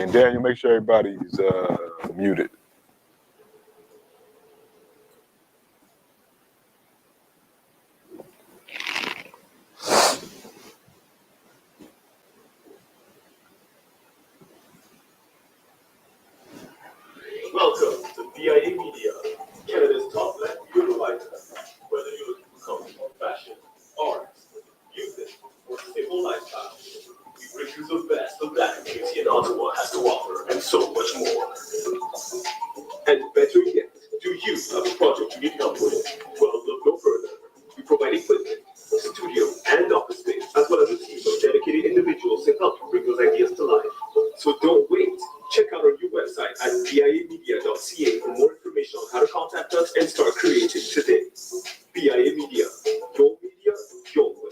And Daniel, make sure everybody's muted. Welcome to BIA Media, Canada's top black media provider. Whether you're looking for something on fashion, art, music, or simple lifestyle, we bring you the best of black beauty in Ottawa has to offer, and so much more. And better yet, do you have a project you need help with? Well, look no further. We provide equipment, studio, and office space, as well as a team of dedicated individuals to help you bring those ideas to life. So don't wait. Check out our new website at biamedia.ca for more information on how to contact us and start creating today. BIA Media, your way.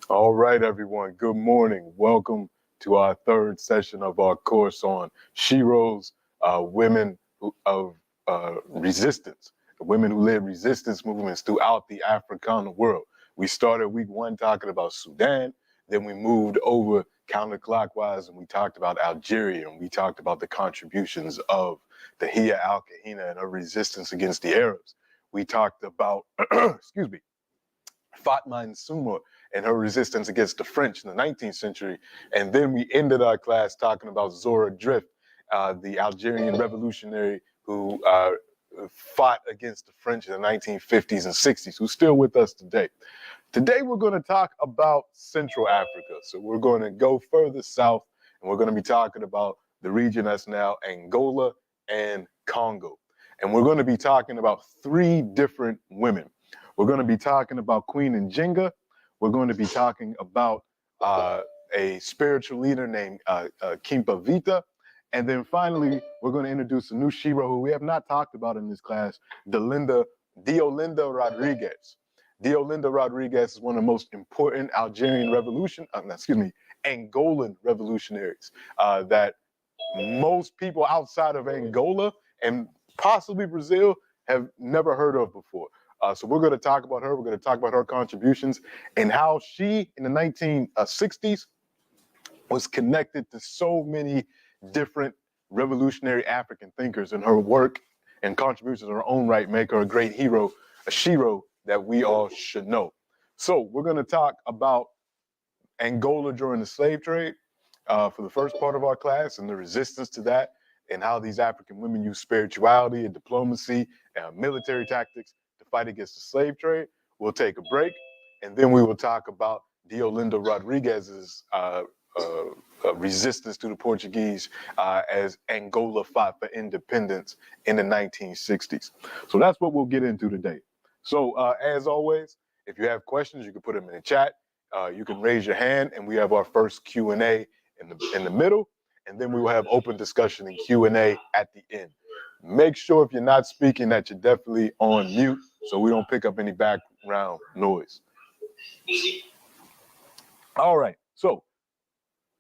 All right, everyone. Good morning. Welcome to our third session of our course on Sheroes, women of resistance, women who led resistance movements throughout the Africana world. We started week one talking about Sudan, then we moved over counterclockwise and we talked about Algeria, and we talked about the contributions of the Hiya al-Kahina and her resistance against the Arabs. We talked about, excuse me, Fatma Nsuma and her resistance against the French in the 19th century. And then we ended our class talking about Zora Drift, the Algerian revolutionary who fought against the French in the 1950s and 60s, who's still with us today. Today, we're going to talk about Central Africa. So we're going to go further south, and we're going to be talking about the region that's now Angola and Congo. And we're going to be talking about three different women. We're going to be talking about Queen Njinga. We're going to be talking about a spiritual leader named Kimpa Vita. And then finally, we're going to introduce a new Shero who we have not talked about in this class, Diolinda Rodriguez. Diolinda Rodriguez is one of the most important Angolan revolutionaries that most people outside of Angola and possibly Brazil have never heard of before. So we're going to talk about her. We're going to talk about her contributions and how she, in the 1960s, was connected to so many different revolutionary African thinkers, and her work and contributions in her own right make her a great hero, a Shero that we all should know. So we're going to talk about Angola during the slave trade for the first part of our class and the resistance to that, and how these African women use spirituality and diplomacy and military tactics to fight against the slave trade. We'll take a break, and then we will talk about Diolinda Rodriguez's resistance to the Portuguese as Angola fought for independence in the 1960s. So that's what we'll get into today. So as always, if you have questions, you can put them in the chat. You can raise your hand, and we have our first Q&A in the middle, and then we will have open discussion and Q&A at the end. Make sure if you're not speaking that you're definitely on mute so we don't pick up any background noise. All right, so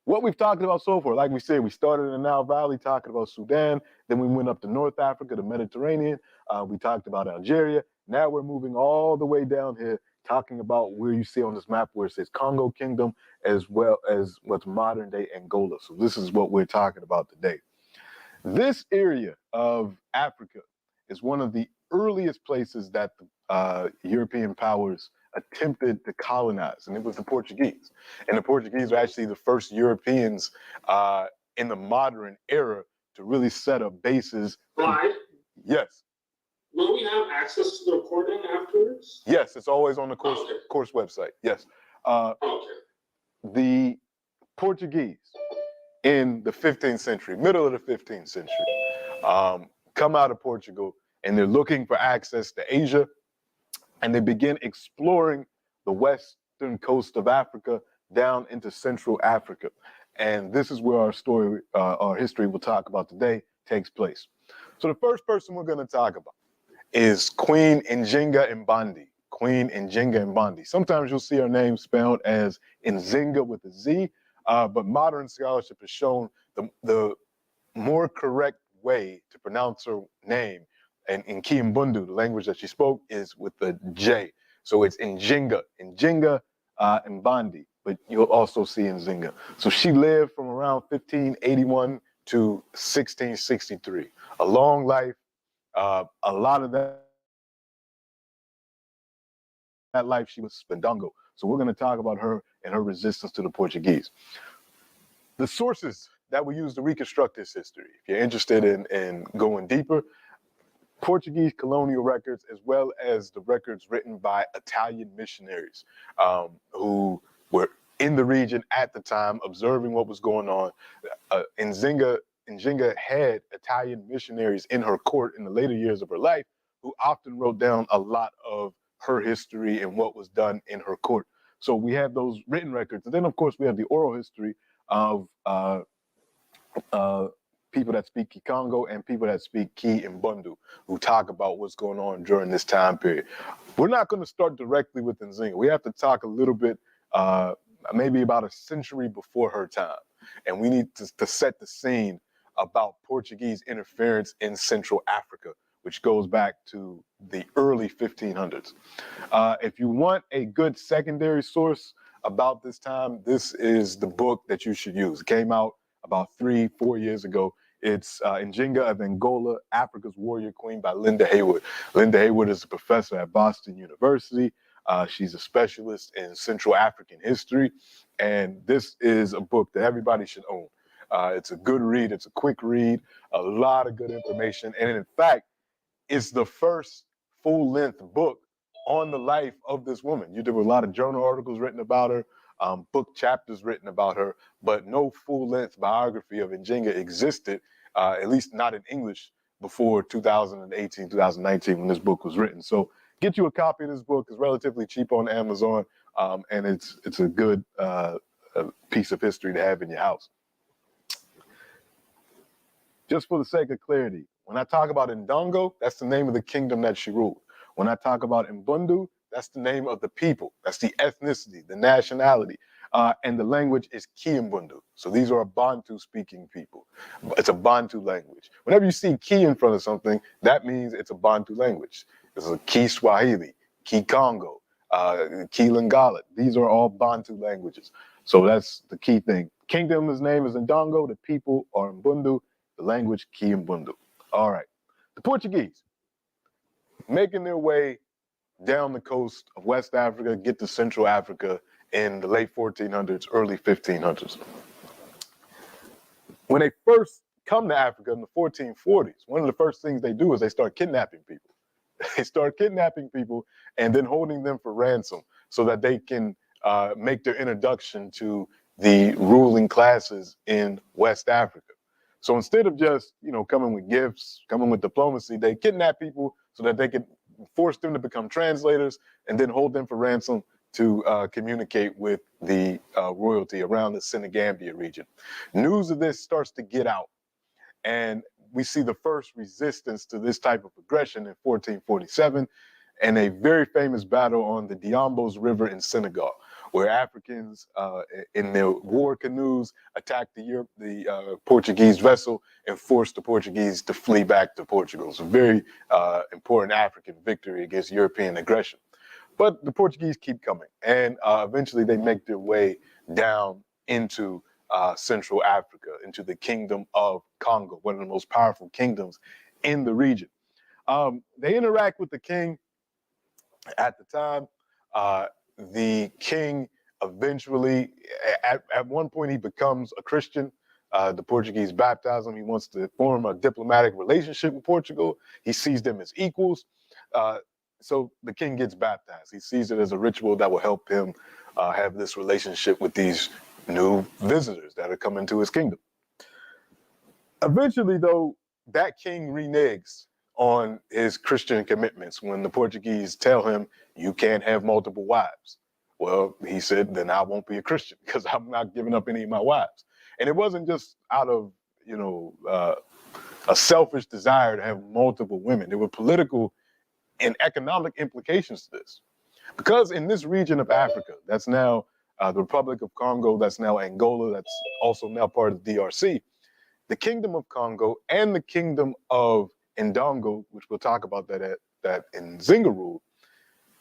what we've talked about so far, like we said, we started in the Nile Valley talking about Sudan, then we went up to North Africa, the Mediterranean, we talked about Algeria. Now we're moving all the way down here talking about where you see on this map where it says Congo Kingdom as well as what's modern day Angola. So this is what we're talking about today. This area of Africa is one of the earliest places that the European powers attempted to colonize, and it was the Portuguese. And the Portuguese were actually the first Europeans in the modern era to really set up bases. Right. Yes. Will we have access to the recording afterwards? Yes, it's always on the course website. Yes. Okay. The Portuguese in the 15th century, middle of the 15th century, come out of Portugal, and they're looking for access to Asia, and they begin exploring the western coast of Africa down into Central Africa. And this is where our story, our history we'll talk about today takes place. So the first person we're going to talk about is Queen Njinga Mbandi. Queen Njinga Mbandi. Sometimes you'll see her name spelled as Nzinga with a Z, but modern scholarship has shown the more correct way to pronounce her name and in Kimbundu, the language that she spoke is with the J. So it's Njinga, and Bandi, but you'll also see Nzinga. So she lived from around 1581 to 1663. A long life. A lot of that life she was Spindongo. So we're going to talk about her and her resistance to the Portuguese. The sources that we use to reconstruct this history, if you're interested in going deeper, Portuguese colonial records, as well as the records written by Italian missionaries who were in the region at the time, observing what was going on. Nzinga had Italian missionaries in her court in the later years of her life who often wrote down a lot of her history and what was done in her court. So we have those written records. And then, of course, we have the oral history of people that speak Kikongo and people that speak Ki and Bundu, who talk about what's going on during this time period. We're not going to start directly with Nzinga. We have to talk a little bit, maybe about a century before her time. And we need to set the scene about Portuguese interference in Central Africa, which goes back to the early 1500s. If you want a good secondary source about this time, this is the book that you should use. It came out about 3-4 years ago. It's Njinga of Angola, Africa's Warrior Queen by Linda Haywood. Linda Haywood is a professor at Boston University. She's a specialist in Central African history. And this is a book that everybody should own. It's a good read. It's a quick read, a lot of good information. And in fact, it's the first full-length book on the life of this woman. There were a lot of journal articles written about her, book chapters written about her, but no full-length biography of Njinga existed, at least not in English, before 2018, 2019, when this book was written. So get you a copy of this book. It's relatively cheap on Amazon, and it's a good piece of history to have in your house. Just for the sake of clarity, when I talk about Ndongo, that's the name of the kingdom that she ruled. When I talk about Mbundu, that's the name of the people. That's the ethnicity, the nationality. And the language is Kimbundu. So these are Bantu-speaking people. It's a Bantu language. Whenever you see Ki in front of something, that means it's a Bantu language. It's a Ki Swahili, Ki Congo, Ki Lingala. These are all Bantu languages. So that's the key thing. Kingdom's name is Ndongo. The people are Mbundu. The language Kimbundu. All right. The Portuguese making their way down the coast of West Africa, get to Central Africa in the late 1400s, early 1500s. When they first come to Africa in the 1440s, one of the first things they do is they start kidnapping people. They start kidnapping people and then holding them for ransom so that they can make their introduction to the ruling classes in West Africa. So instead of just, coming with gifts, coming with diplomacy, they kidnap people so that they could force them to become translators and then hold them for ransom to communicate with the royalty around the Senegambia region. News of this starts to get out, and we see the first resistance to this type of aggression in 1447 and a very famous battle on the Diambos River in Senegal, where Africans in their war canoes attacked the Portuguese vessel and forced the Portuguese to flee back to Portugal. It's a very important African victory against European aggression. But the Portuguese keep coming, and eventually they make their way down into Central Africa, into the Kingdom of Congo, one of the most powerful kingdoms in the region. They interact with the king at the time. The king eventually, at one point, he becomes a Christian. The Portuguese baptize him. He wants to form a diplomatic relationship with Portugal. He sees them as equals. So the king gets baptized. He sees it as a ritual that will help him have this relationship with these new visitors that are coming to his kingdom. Eventually, though, that king reneges on his Christian commitments when the Portuguese tell him, you can't have multiple wives. Well, he said, then I won't be a Christian because I'm not giving up any of my wives. And it wasn't just out of, a selfish desire to have multiple women. There were political and economic implications to this. Because in this region of Africa, that's now the Republic of Congo, that's now Angola, that's also now part of the DRC, the Kingdom of Congo and the Kingdom of Ndongo, which we'll talk about that in Zinga rule,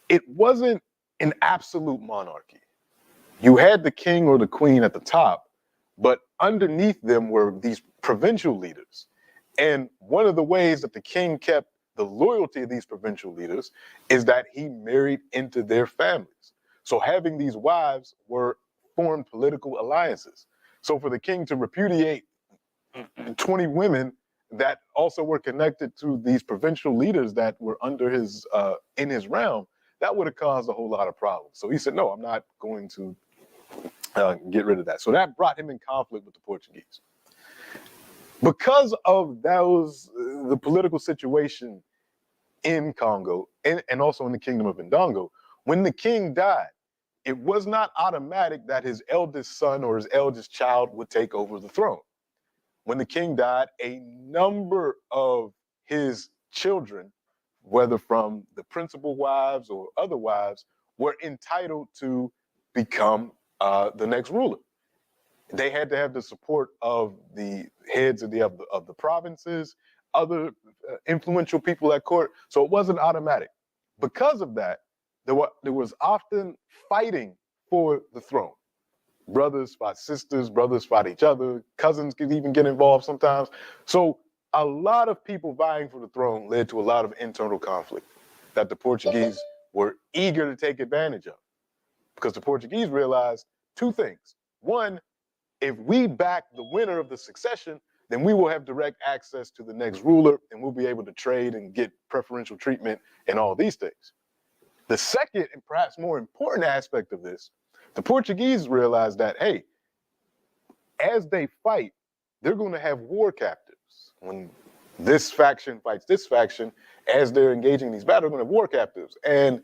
it wasn't an absolute monarchy. You had the king or the queen at the top, but underneath them were these provincial leaders. And one of the ways that the king kept the loyalty of these provincial leaders is that he married into their families. So having these wives formed political alliances. So for the king to repudiate 20 women that also were connected to these provincial leaders that were under his in his realm, that would have caused a whole lot of problems. So he said, no, I'm not going to get rid of that. So that brought him in conflict with the Portuguese. Because of the political situation in Congo and also in the kingdom of Ndongo, when the king died, it was not automatic that his eldest son or his eldest child would take over the throne. When the king died, a number of his children, whether from the principal wives or other wives, were entitled to become the next ruler. They had to have the support of the heads of the provinces, other influential people at court. So it wasn't automatic. Because of that, there was often fighting for the throne. Brothers fought sisters, brothers fought each other, cousins could even get involved sometimes. So a lot of people vying for the throne led to a lot of internal conflict that the Portuguese were eager to take advantage of, because the Portuguese realized two things. One, if we back the winner of the succession, then we will have direct access to the next ruler and we'll be able to trade and get preferential treatment and all these things. The second and perhaps more important aspect of this, the Portuguese realized that, hey, as they fight, they're going to have war captives. When this faction fights this faction, as they're engaging in these battles, they're going to have war captives. And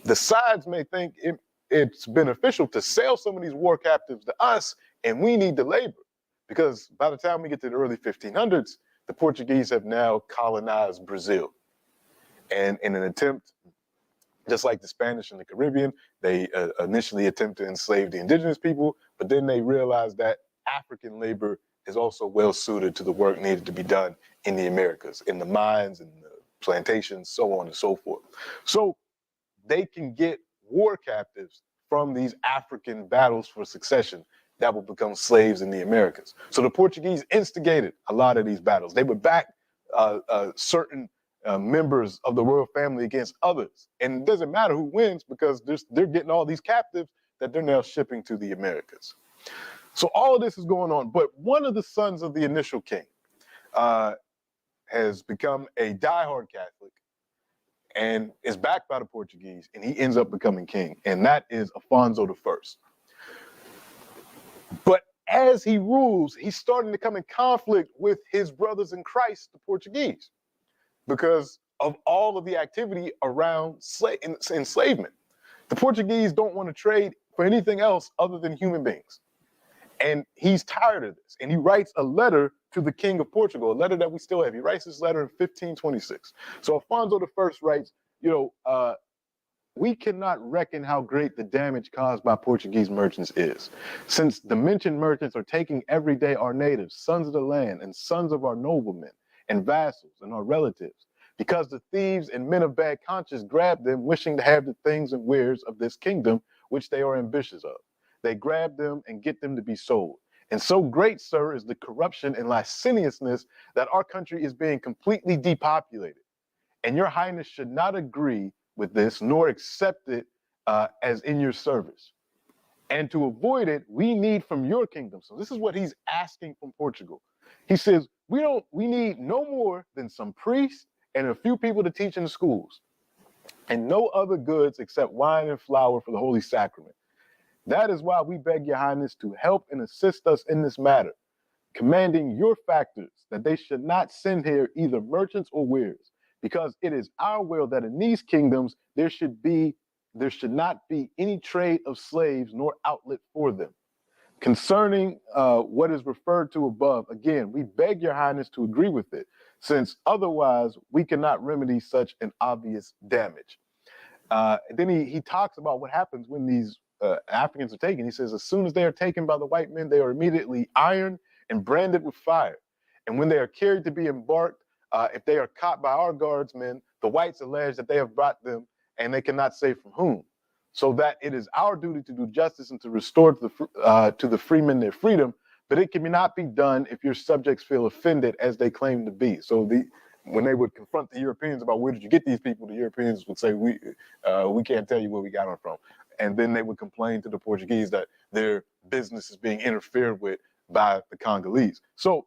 the sides may think it's beneficial to sell some of these war captives to us, and we need the labor. Because by the time we get to the early 1500s, the Portuguese have now colonized Brazil. And in an attempt, just like the Spanish and the Caribbean, they initially attempt to enslave the indigenous people, but then they realized that African labor is also well suited to the work needed to be done in the Americas, in the mines and the plantations, so on and so forth. So they can get war captives from these African battles for succession that will become slaves in the Americas. So the Portuguese instigated a lot of these battles. They would back certain members of the royal family against others. And it doesn't matter who wins, because they're getting all these captives that they're now shipping to the Americas. So all of this is going on. But one of the sons of the initial king has become a diehard Catholic and is backed by the Portuguese, and he ends up becoming king. And that is Afonso I. But as he rules, he's starting to come in conflict with his brothers in Christ, the Portuguese, because of all of the activity around enslavement. The Portuguese don't want to trade for anything else other than human beings. And he's tired of this. And he writes a letter to the King of Portugal, a letter that we still have. He writes this letter in 1526. So Afonso I writes, we cannot reckon how great the damage caused by Portuguese merchants is, since the mentioned merchants are taking every day our natives, sons of the land, and sons of our noblemen, and vassals, and our relatives, because the thieves and men of bad conscience grab them, wishing to have the things and wares of this kingdom, which they are ambitious of. They grab them and get them to be sold. And so great, sir, is the corruption and licentiousness that our country is being completely depopulated. And your highness should not agree with this, nor accept it as in your service. And to avoid it, we need from your kingdom. So this is what he's asking from Portugal. He says, we need no more than some priests and a few people to teach in the schools, and no other goods except wine and flour for the holy sacrament. That is why we beg your highness to help and assist us in this matter, commanding your factors that they should not send here either merchants or wares, because it is our will that in these kingdoms there should not be any trade of slaves nor outlet for them. Concerning what is referred to above, again, we beg your highness to agree with it, since otherwise we cannot remedy such an obvious damage. Then he talks about what happens when these Africans are taken. He says, as soon as they are taken by the white men, they are immediately ironed and branded with fire. And when they are carried to be embarked, If they are caught by our guardsmen, the whites allege that they have brought them, and they cannot say from whom. So that it is our duty to do justice and to restore to the freemen their freedom, but it cannot be done if your subjects feel offended as they claim to be. So when they would confront the Europeans about where did you get these people, the Europeans would say, we can't tell you where we got them from. And then they would complain to the Portuguese that their business is being interfered with by the Congolese. So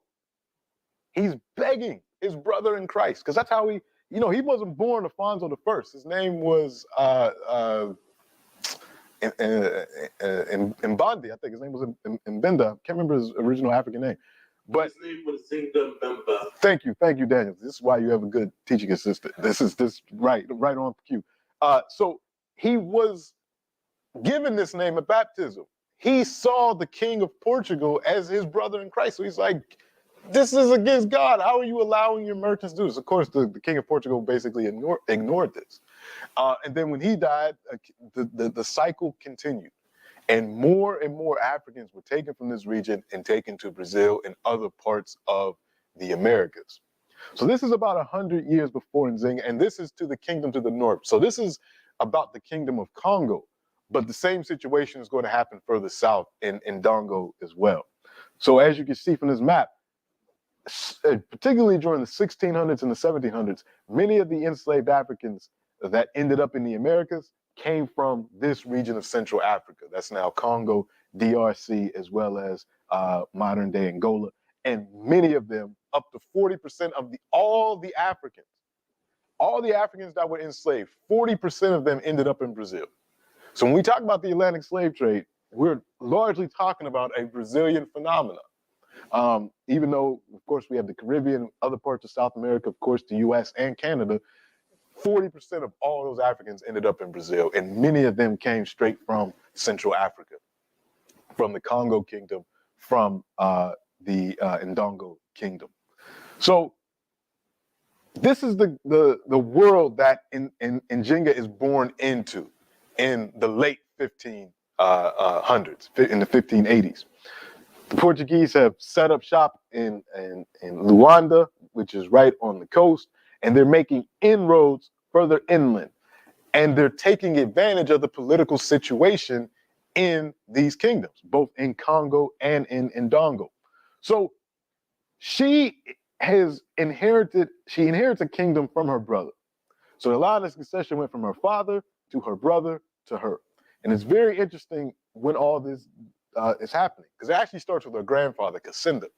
he's begging his brother in Christ, because that's how he wasn't born Alfonso the First. His name was Mbandi, I think his name was Mbenda. Can't remember his original African name. But his name was Zinga Mbemba. Thank you, Daniel. This is why you have a good teaching assistant. This right on cue. So he was given this name at baptism. He saw the King of Portugal as his brother in Christ. So he's like, this is against God. How are you allowing your merchants to do this? Of course, the King of Portugal basically ignored this. And then when he died, the cycle continued. And more Africans were taken from this region and taken to Brazil and other parts of the Americas. So this is about 100 years before Nzinga, and this is to the kingdom to the north. So this is about the kingdom of Congo, but the same situation is going to happen further south in Dongo as well. So as you can see from this map, particularly during the 1600s and the 1700s, many of the enslaved Africans that ended up in the Americas came from this region of Central Africa. That's now Congo, DRC, as well as modern day Angola. And many of them, up to 40% of all the Africans that were enslaved, 40% of them ended up in Brazil. So when we talk about the Atlantic slave trade, we're largely talking about a Brazilian phenomenon. Even though, of course, we have the Caribbean, other parts of South America, of course, the US and Canada, 40% of all those Africans ended up in Brazil, and many of them came straight from Central Africa, from the Congo Kingdom, from the Ndongo Kingdom. So this is the world that Nzinga is born into in the late 1500s, in the 1580s. The Portuguese have set up shop in Luanda, which is right on the coast, and they're making inroads further inland. And they're taking advantage of the political situation in these kingdoms, both in Congo and in Ndongo. So she inherits a kingdom from her brother. So the line of succession went from her father to her brother to her. And it's very interesting when all this is happening, because it actually starts with her grandfather, Cacinda.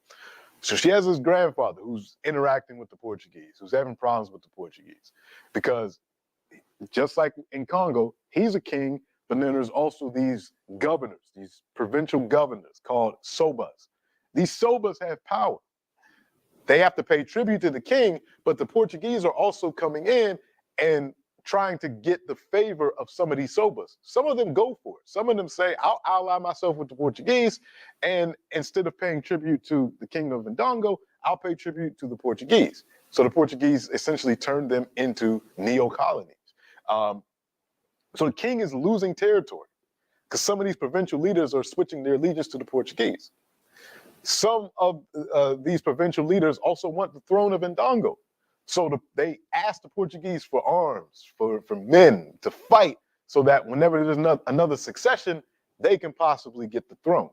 So she has this grandfather who's interacting with the Portuguese, who's having problems with the Portuguese, because just like in Congo, he's a king, but then there's also these governors, these provincial governors called sobas. These sobas have power. They have to pay tribute to the king, but the Portuguese are also coming in and trying to get the favor of some of these sobas. Some of them go for it. Some of them say, I'll ally myself with the Portuguese, and instead of paying tribute to the kingdom of Ndongo, I'll pay tribute to the Portuguese. So the Portuguese essentially turned them into neo-colonies. So the king is losing territory because some of these provincial leaders are switching their allegiance to the Portuguese. Some of these provincial leaders also want the throne of Ndongo. So they asked the Portuguese for arms, for men to fight, so that whenever there's another succession, they can possibly get the throne.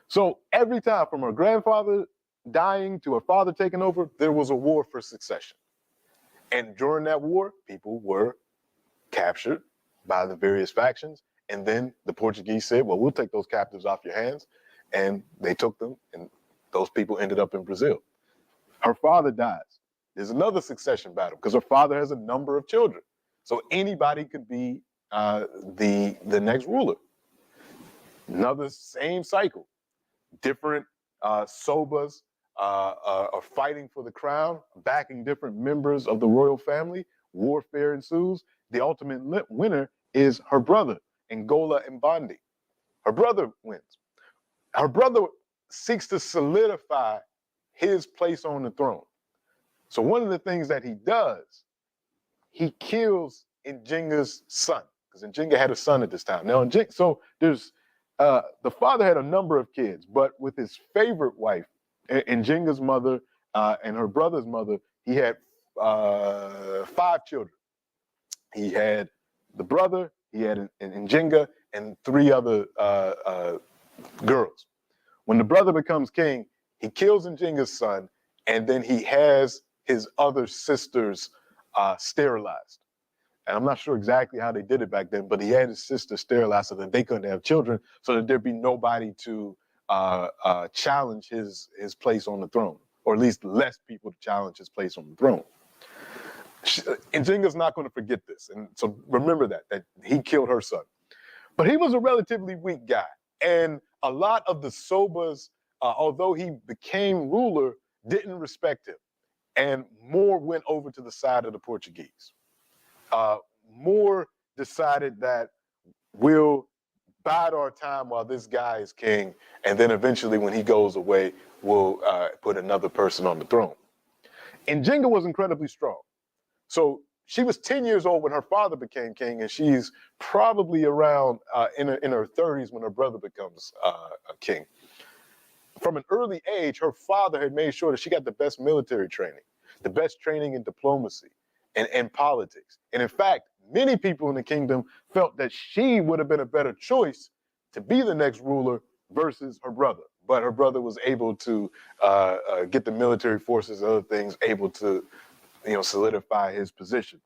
So every time, from her grandfather dying to her father taking over, there was a war for succession. And during that war, people were captured by the various factions. And then the Portuguese said, well, we'll take those captives off your hands. And they took them, and those people ended up in Brazil. Her father dies. There's another succession battle because her father has a number of children. So anybody could be the next ruler. Another same cycle. Different sobas are fighting for the crown, backing different members of the royal family. Warfare ensues. The ultimate winner is her brother, Ngola Mbandi. Her brother wins. Her brother seeks to solidify his place on the throne. So one of the things that he does, he kills Nzinga's son, because Nzinga had a son at this time. Now, so there's the father had a number of kids, but with his favorite wife, Nzinga's mother and her brother's mother, he had 5 children. He had the brother, he had an Njinga, and 3 other girls. When the brother becomes king, he kills Njinga's son, and then he has his other sisters sterilized. And I'm not sure exactly how they did it back then, but he had his sister sterilized so that they couldn't have children, so that there'd be nobody to challenge his place on the throne, or at least less people to challenge his place on the throne. Njinga's not going to forget this, and so remember that he killed her son. But he was a relatively weak guy, and a lot of the Sobas, although he became ruler, didn't respect him, and more went over to the side of the Portuguese. More decided that we'll bide our time while this guy is king, and then eventually when he goes away, we'll put another person on the throne. And Njinga was incredibly strong. So she was 10 years old when her father became king, and she's probably around in her 30s when her brother becomes a king. From an early age, her father had made sure that she got the best military training, the best training in diplomacy and politics. And in fact, many people in the kingdom felt that she would have been a better choice to be the next ruler versus her brother. But her brother was able to get the military forces and other things, able to solidify his position.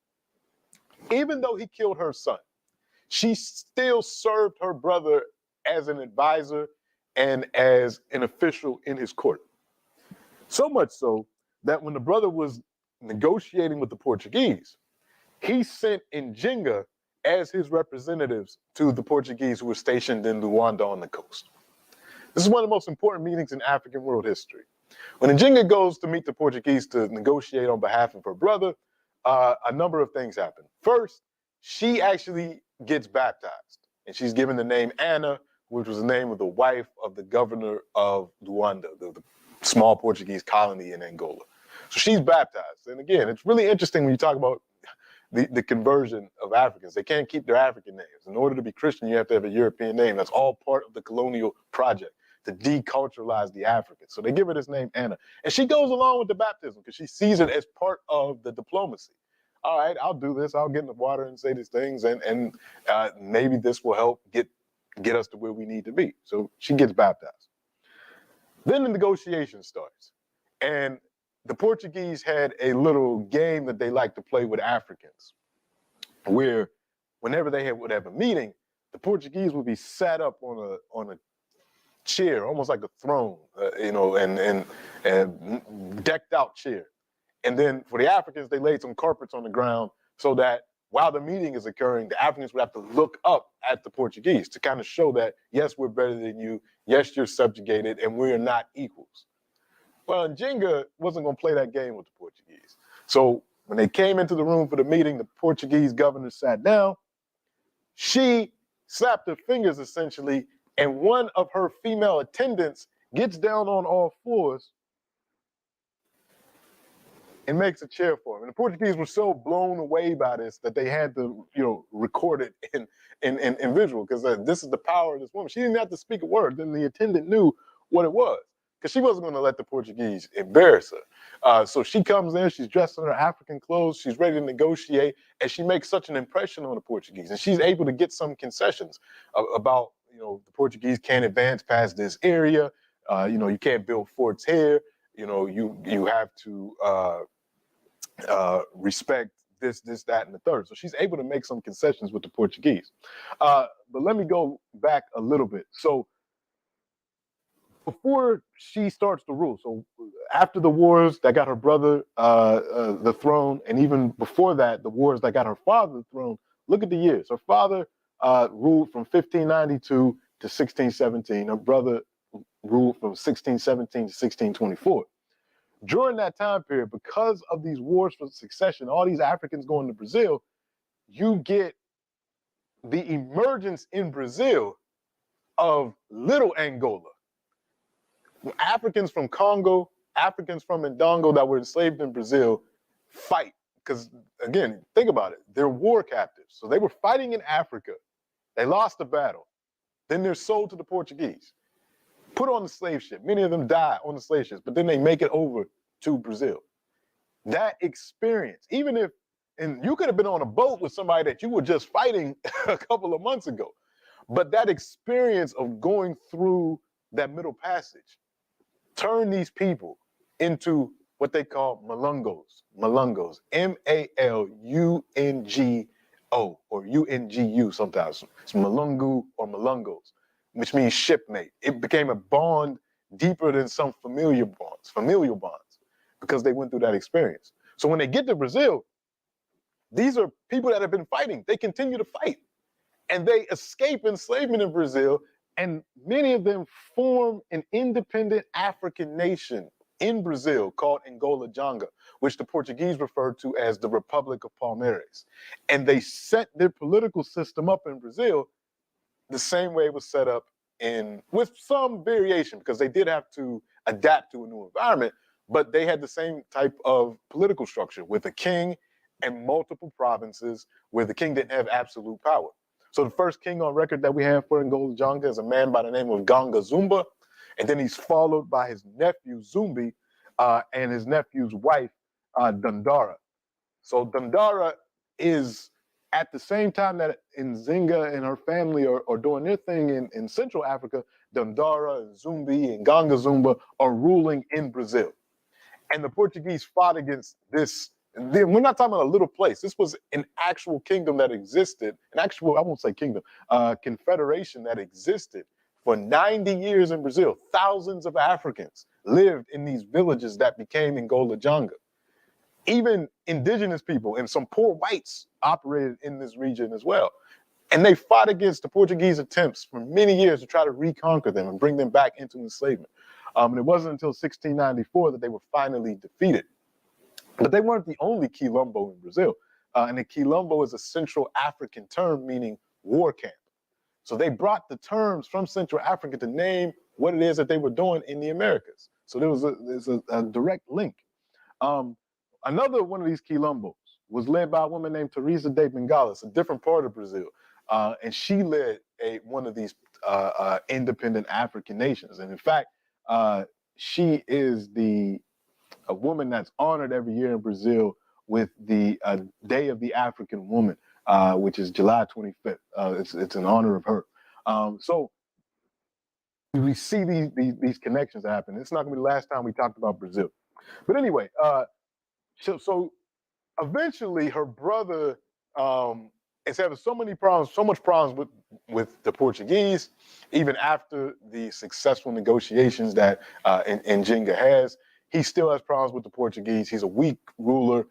Even though he killed her son, she still served her brother as an advisor and as an official in his court. So much so that when the brother was negotiating with the Portuguese, he sent Njinga as his representatives to the Portuguese who were stationed in Luanda on the coast. This is one of the most important meetings in African world history. When Njinga goes to meet the Portuguese to negotiate on behalf of her brother, a number of things happen. First, she actually gets baptized, and she's given the name Anna, which was the name of the wife of the governor of Luanda, the small Portuguese colony in Angola. So she's baptized. And again, it's really interesting when you talk about the conversion of Africans. They can't keep their African names. In order to be Christian, you have to have a European name. That's all part of the colonial project, to deculturalize the Africans. So they give her this name, Anna. And she goes along with the baptism because she sees it as part of the diplomacy. All right, I'll do this. I'll get in the water and say these things, and maybe this will help get us to where we need to be. So she gets baptized. Then the negotiation starts. And the Portuguese had a little game that they like to play with Africans, where whenever they would have a meeting, the Portuguese would be sat up on a chair, almost like a throne, and decked out chair. And then for the Africans, they laid some carpets on the ground so that while the meeting is occurring, the Africans would have to look up at the Portuguese to kind of show that, yes, we're better than you, yes, you're subjugated, and we're not equals. Well, Njinga wasn't going to play that game with the Portuguese. So when they came into the room for the meeting, the Portuguese governor sat down. She snapped her fingers, essentially, and one of her female attendants gets down on all fours and makes a chair for him. And the Portuguese were so blown away by this that they had to, record it in visual, because this is the power of this woman. She didn't have to speak a word. Then the attendant knew what it was, because she wasn't going to let the Portuguese embarrass her. So she comes in, she's dressed in her African clothes, she's ready to negotiate, and she makes such an impression on the Portuguese. And she's able to get some concessions about, the Portuguese can't advance past this area. You can't build forts here. You have to respect this, that, and the third. So she's able to make some concessions with the Portuguese. But let me go back a little bit. So before she starts to rule, so after the wars that got her brother the throne, and even before that, the wars that got her father the throne, look at the years. Her father ruled from 1592 to 1617. Her brother ruled from 1617 to 1624. During that time period, because of these wars for succession, all these Africans going to Brazil, you get the emergence in Brazil of little Angola. Africans from Congo, Africans from Ndongo that were enslaved in Brazil fight. Because, again, think about it. They're war captives. So they were fighting in Africa. They lost the battle. Then they're sold to the Portuguese, put on the slave ship. Many of them die on the slave ships, but then they make it over to Brazil. That experience, even if, and you could have been on a boat with somebody that you were just fighting a couple of months ago, but that experience of going through that middle passage turned these people into what they call malungos. Malungos, Malungo, or Ungu sometimes. It's malungu or malungos, which means shipmate. It became a bond deeper than some familial bonds, because they went through that experience. So when they get to Brazil, these are people that have been fighting. They continue to fight, and they escape enslavement in Brazil, and many of them form an independent African nation in Brazil called Angola Janga, which the Portuguese referred to as the Republic of Palmeiras. And they set their political system up in Brazil the same way it was set up with some variation, because they did have to adapt to a new environment, but they had the same type of political structure with a king and multiple provinces where the king didn't have absolute power. So the first king on record that we have for Angola Janga is a man by the name of Ganga Zumba, and then he's followed by his nephew Zumbi and his nephew's wife Dandara. So Dandara is, at the same time that Nzinga and her family are doing their thing in Central Africa, Dandara and Zumbi and Ganga Zumba are ruling in Brazil. And the Portuguese fought against this. We're not talking about a little place. This was an actual kingdom that existed, an actual, I won't say kingdom, confederation that existed for 90 years in Brazil. Thousands of Africans lived in these villages that became Angola Janga. Even indigenous people and some poor whites operated in this region as well. And they fought against the Portuguese attempts for many years to try to reconquer them and bring them back into enslavement. And it wasn't until 1694 that they were finally defeated. But they weren't the only quilombo in Brazil. And a quilombo is a Central African term meaning war camp. So they brought the terms from Central Africa to name what it is that they were doing in the Americas. So there's a direct link. Another one of these quilombos was led by a woman named Teresa de Bengalas, a different part of Brazil. And she led one of these independent African nations. And in fact, she is a woman that's honored every year in Brazil with the Day of the African Woman, which is July 25th. It's in honor of her. So we see these connections happen. It's not going to be the last time we talked about Brazil. But anyway, so eventually her brother is having so much problems with the Portuguese, even after the successful negotiations that Nzinga has. He still has problems with the Portuguese. He's a weak ruler.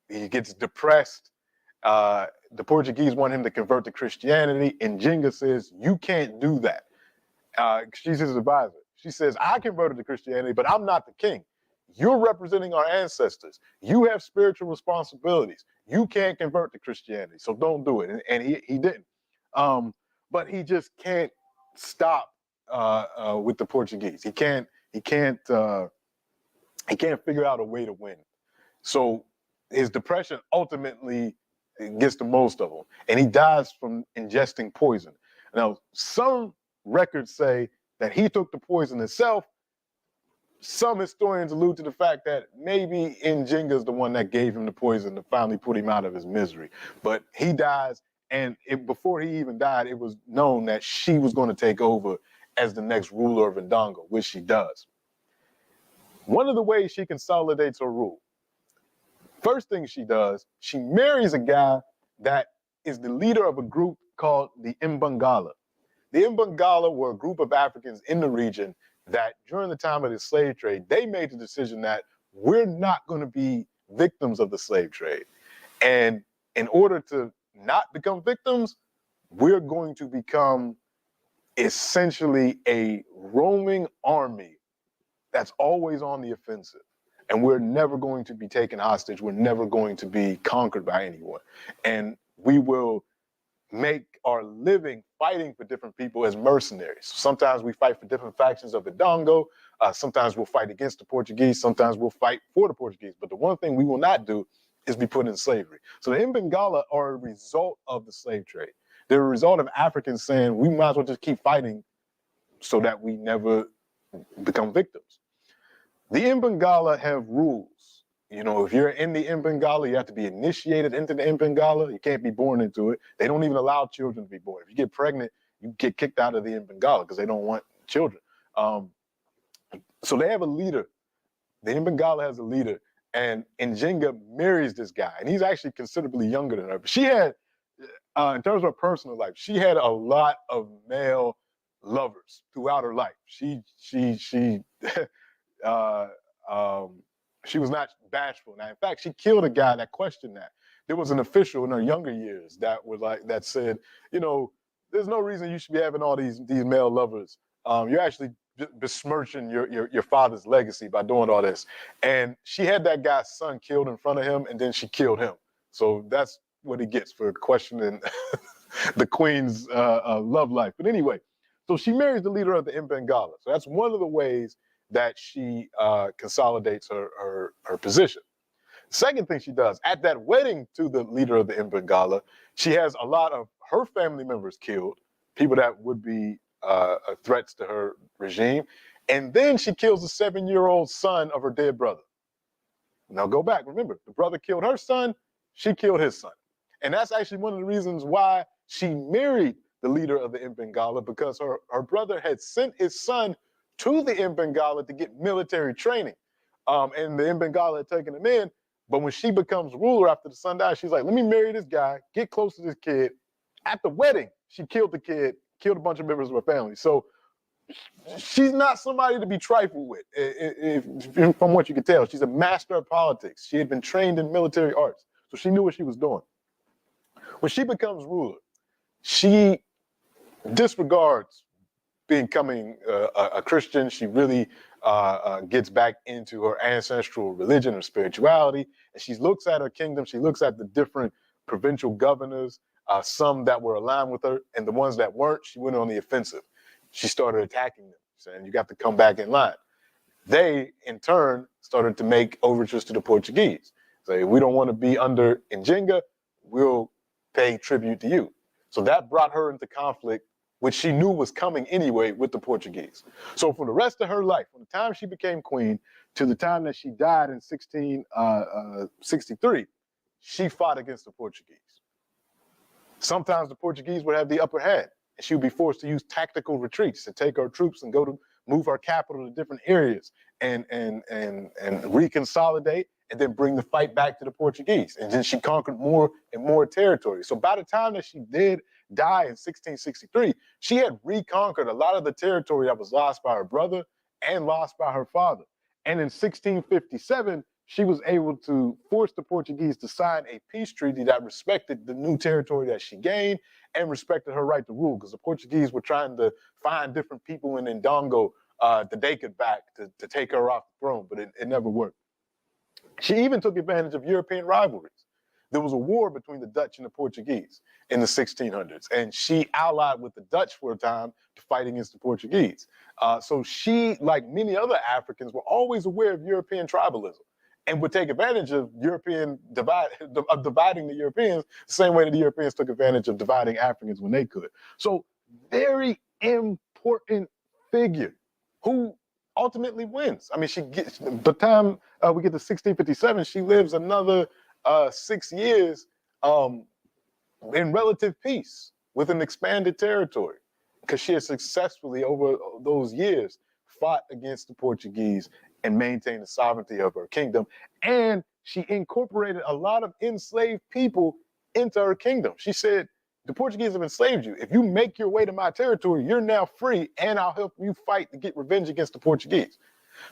He gets depressed. The Portuguese want him to convert to Christianity. Nzinga says, you can't do that. She's his advisor. She says, I converted to Christianity, but I'm not the king. You're representing our ancestors. You have spiritual responsibilities. You can't convert to Christianity, so don't do it. And he didn't. But he just can't stop with the Portuguese. He can't figure out a way to win. So his depression ultimately gets the most of him, and he dies from ingesting poison. Now, some records say that he took the poison himself. Some historians allude to the fact that maybe Nzinga is the one that gave him the poison to finally put him out of his misery. But he dies, and before he even died, it was known that she was going to take over as the next ruler of Ndongo, which she does. One of the ways she consolidates her rule, first thing she does, she marries a guy that is the leader of a group called the Mbangala. The Mbangala were a group of Africans in the region that during the time of the slave trade, they made the decision that we're not going to be victims of the slave trade. And in order to not become victims, we're going to become essentially a roaming army that's always on the offensive. And we're never going to be taken hostage. We're never going to be conquered by anyone. And we will make our living fighting for different people as mercenaries. Sometimes we fight for different factions of the Ndongo. Sometimes we'll fight against the Portuguese. Sometimes we'll fight for the Portuguese. But the one thing we will not do is be put in slavery. So the Mbangala are a result of the slave trade. They're a result of Africans saying we might as well just keep fighting so that we never become victims. The Mbangala have rules You know, if you're in the Mbangala, you have to be initiated into the Mbangala. You can't be born into it. They don't even allow children to be born. If you get pregnant, you get kicked out of the Mbangala because they don't want children. So they have a leader. The Mbangala has a leader, and Njenga marries this guy, and he's actually considerably younger than her. But she had, in terms of her personal life, she had a lot of male lovers throughout her life. uh, she was not bashful. Now, in fact, she killed a guy that questioned that. There was an official in her younger years that said, you know, there's no reason you should be having all these male lovers. You're actually besmirching your father's legacy by doing all this. And she had that guy's son killed in front of him, and then she killed him. So that's what he gets for questioning the queen's love life. But anyway, so she marries the leader of the Mbangala. So that's one of the ways that she consolidates her position. The second thing she does, at that wedding to the leader of the Mbangala, she has a lot of her family members killed, people that would be threats to her regime. And then she kills the 7-year-old son of her dead brother. Now go back, remember, the brother killed her son, she killed his son. And that's actually one of the reasons why she married the leader of the Mbangala, because her brother had sent his son to the Mbangala to get military training. And the Mbangala had taken him in, but when she becomes ruler after the son dies, she's like, let me marry this guy, get close to this kid. At the wedding, she killed the kid, killed a bunch of members of her family. So she's not somebody to be trifled with. From what you can tell, she's a master of politics. She had been trained in military arts, so she knew what she was doing. When she becomes ruler, she disregards becoming a Christian. She really gets back into her ancestral religion or spirituality, and she looks at her kingdom. She looks at the different provincial governors, some that were aligned with her, and the ones that weren't. She went on the offensive. She started attacking them, saying, you got to come back in line. They, in turn, started to make overtures to the Portuguese. Say, we don't want to be under Njenga, we'll pay tribute to you. So that brought her into conflict, which she knew was coming anyway with the Portuguese. So for the rest of her life, from the time she became queen to the time that she died in 1663, she fought against the Portuguese. Sometimes the Portuguese would have the upper hand, and she would be forced to use tactical retreats to take her troops and move her capital to different areas and reconsolidate, and then bring the fight back to the Portuguese. And then she conquered more and more territory. So by the time that she did die in 1663, she had reconquered a lot of the territory that was lost by her brother and lost by her father. And in 1657, she was able to force the Portuguese to sign a peace treaty that respected the new territory that she gained and respected her right to rule, because the Portuguese were trying to find different people in Ndongo that they could back to take her off the throne, but it never worked. She even took advantage of European rivalries. There was a war between the Dutch and the Portuguese in the 1600s, and she allied with the Dutch for a time to fight against the Portuguese. So she, like many other Africans, were always aware of European tribalism and would take advantage of dividing the Europeans the same way that the Europeans took advantage of dividing Africans when they could. So very important figure who ultimately wins. I mean, she gets, by the time we get to 1657, she lives another 6 years in relative peace with an expanded territory, because she has successfully, over those years, fought against the Portuguese and maintained the sovereignty of her kingdom. And she incorporated a lot of enslaved people into her kingdom. She said, the Portuguese have enslaved you. If you make your way to my territory, you're now free, and I'll help you fight to get revenge against the Portuguese.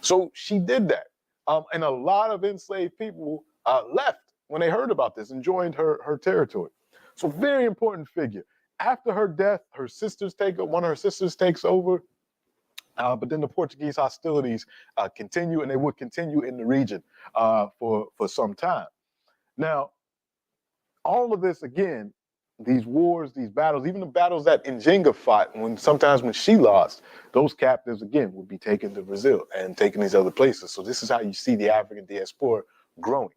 So she did that. And a lot of enslaved people left when they heard about this and joined her territory. So very important figure. After her death, one of her sisters takes over, but then the Portuguese hostilities continue, and they would continue in the region for some time. Now, all of this, again, these wars, these battles, even the battles that Njenga fought, sometimes when she lost, those captives, again, would be taken to Brazil and taken these other places. So this is how you see the African diaspora growing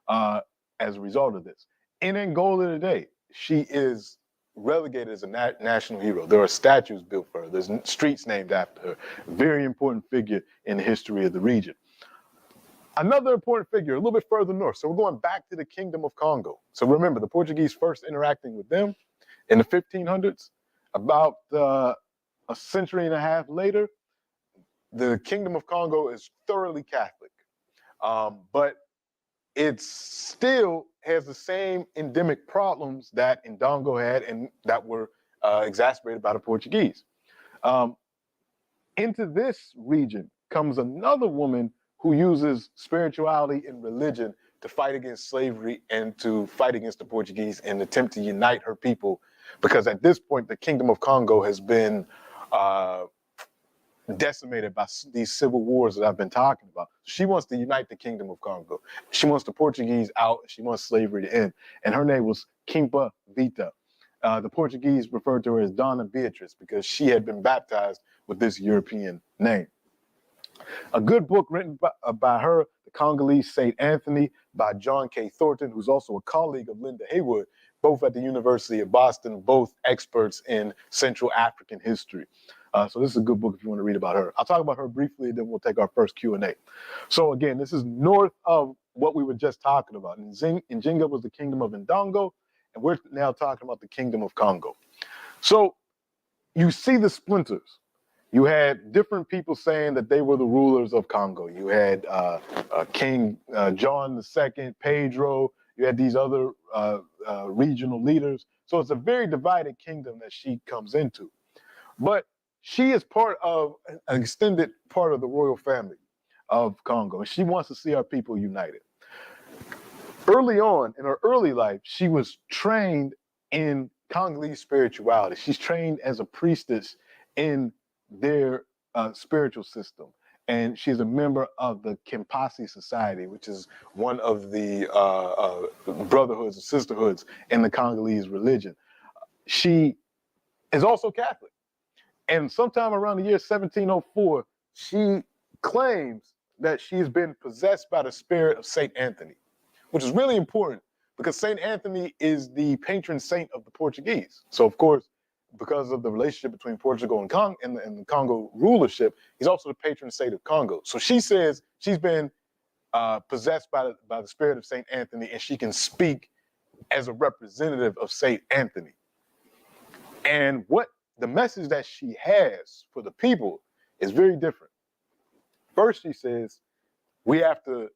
as a result of this. In Angola today, she is relegated as a national hero. There are statues built for her. There's streets named after her. Very important figure in the history of the region. Another important figure, a little bit further north. So we're going back to the Kingdom of Congo. So remember, the Portuguese first interacting with them in the 1500s. About a century and a half later, the Kingdom of Congo is thoroughly Catholic, but it still has the same endemic problems that Ndongo had and that were exacerbated by the Portuguese. Into this region comes another woman who uses spirituality and religion to fight against slavery and to fight against the Portuguese and attempt to unite her people, because at this point the Kingdom of Congo has been decimated by these civil wars that I've been talking about. She wants to unite the Kingdom of Congo. She wants the Portuguese out. She wants slavery to end. And her name was Quimpa Vita. The Portuguese referred to her as Donna Beatrice because she had been baptized with this European name. A good book written by her, The Congolese St. Anthony, by John K. Thornton, who's also a colleague of Linda Haywood, both at the University of Boston, both experts in Central African history. So this is a good book if you want to read about her. I'll talk about her briefly, then we'll take our first Q&A. So again, this is north of what we were just talking about. Njinga was the kingdom of Ndongo, and we're now talking about the kingdom of Congo. So you see the splinters. You had different people saying that they were the rulers of Congo. You had King John II, Pedro. You had these other regional leaders. So it's a very divided kingdom that she comes into. But she is part of an extended part of the royal family of Congo, and she wants to see our people united. Early on in her early life, she was trained in Congolese spirituality. She's trained as a priestess in their spiritual system. And she's a member of the Kimpasi Society, which is one of the brotherhoods or sisterhoods in the Congolese religion. She is also Catholic. And sometime around the year 1704, she claims that she's been possessed by the spirit of St. Anthony, which is really important because St. Anthony is the patron saint of the Portuguese. So, of course, because of the relationship between Portugal and the Congo rulership, he's also the patron saint of Congo. So she says she's been possessed by the spirit of St. Anthony, and she can speak as a representative of St. Anthony. And what the message that she has for the people is very different. First, she says, we have to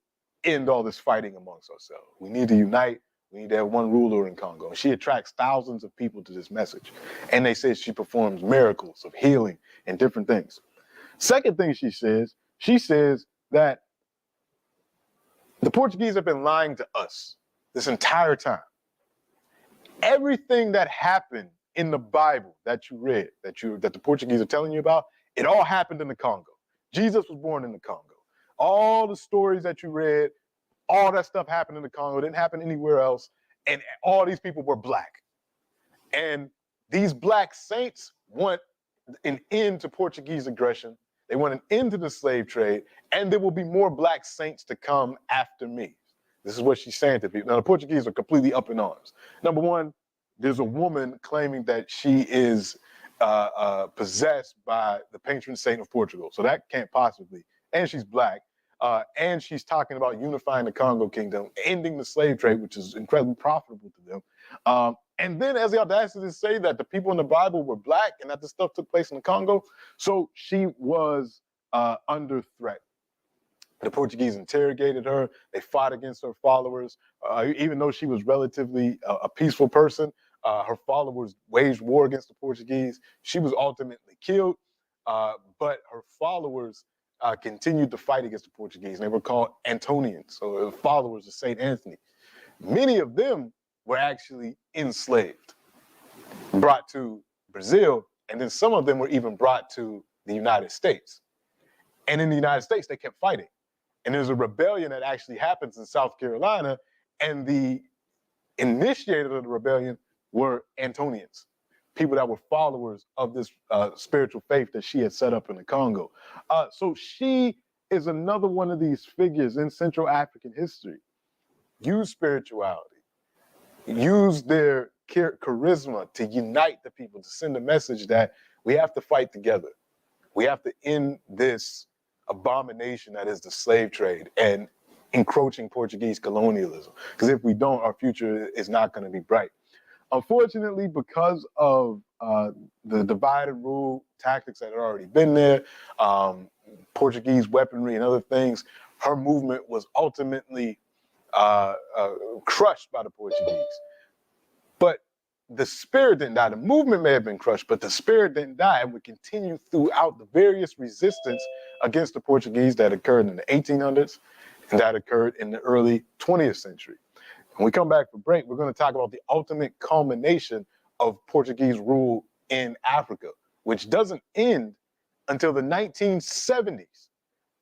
end all this fighting amongst ourselves. We need to unite. We need to have one ruler in Congo. And she attracts thousands of people to this message. And they say she performs miracles of healing and different things. Second thing she says that the Portuguese have been lying to us this entire time. Everything that happened in the Bible that you read, that the Portuguese are telling you about, it all happened in the Congo. Jesus was born in the Congo. All the stories that you read, all that stuff happened in the Congo. It didn't happen anywhere else. And all these people were black. And these black saints want an end to Portuguese aggression. They want an end to the slave trade. And there will be more black saints to come after me. This is what she's saying to people. Now, the Portuguese are completely up in arms. Number one, there's a woman claiming that she is possessed by the patron saint of Portugal. So that can't possibly. And she's black. And she's talking about unifying the Congo kingdom, ending the slave trade, which is incredibly profitable to them. And then has the audacity to say that the people in the Bible were black and that this stuff took place in the Congo. So she was under threat. The Portuguese interrogated her. They fought against her followers. Even though she was relatively a peaceful person, her followers waged war against the Portuguese. She was ultimately killed, but her followers continued to fight against the Portuguese. And they were called Antonians, so followers of St. Anthony. Many of them were actually enslaved, brought to Brazil, and then some of them were even brought to the United States. And in the United States, they kept fighting. And there's a rebellion that actually happens in South Carolina, and the initiator of the rebellion were Antonians, people that were followers of this spiritual faith that she had set up in the Congo. So she is another one of these figures in Central African history. Use spirituality, use their charisma to unite the people, to send a message that we have to fight together. We have to end this abomination that is the slave trade. And encroaching Portuguese colonialism. Because if we don't, our future is not going to be bright. Unfortunately, because of the divide and rule tactics that had already been there, Portuguese weaponry and other things, her movement was ultimately crushed by the Portuguese. But the spirit didn't die. The movement may have been crushed, but the spirit didn't die and would continue throughout the various resistance against the Portuguese that occurred in the 1800s and that occurred in the early 20th century. When we come back for break, we're going to talk about the ultimate culmination of Portuguese rule in Africa, which doesn't end until the 1970s.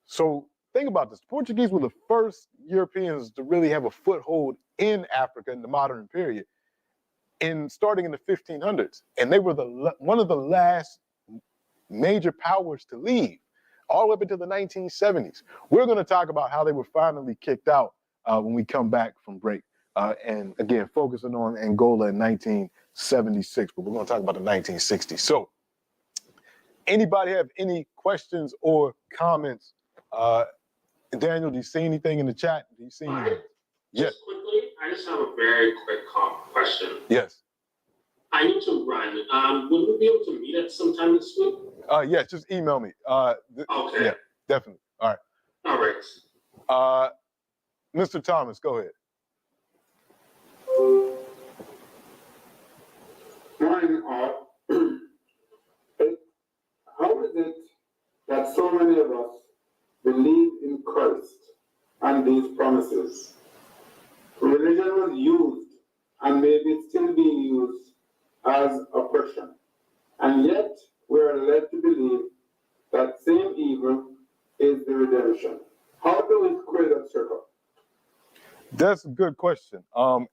So think about this. The Portuguese were the first Europeans to really have a foothold in Africa in the modern period, starting in the 1500s. And they were one of the last major powers to leave, all the way up until the 1970s. We're going to talk about how they were finally kicked out when we come back from break. And again, focusing on Angola in 1976, but we're going to talk about the 1960s. So anybody have any questions or comments? Daniel, do you see anything in the chat? Do you see anything? Yes. Just quickly, I just have a very quick question. Yes. I need to run. Would we be able to meet at some time this week? Yes, just email me. Okay. Yeah, definitely. All right. All right. Mr. Thomas, go ahead. Morning, all. How is it that so many of us believe in Christ and these promises? Religion was used and maybe still being used as oppression. And yet we are led to believe that same evil is the redemption. How do we square that circle? That's a good question.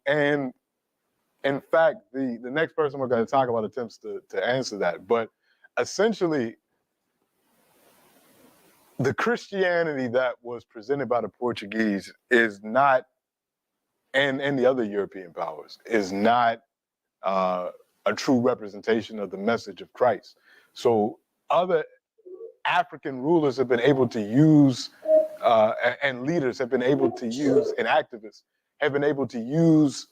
And in fact, the next person we're going to talk about attempts to answer that. But essentially, the Christianity that was presented by the Portuguese is not, and the other European powers, is not a true representation of the message of Christ. So other African rulers have been able to use, and leaders have been able to use, and activists have been able to use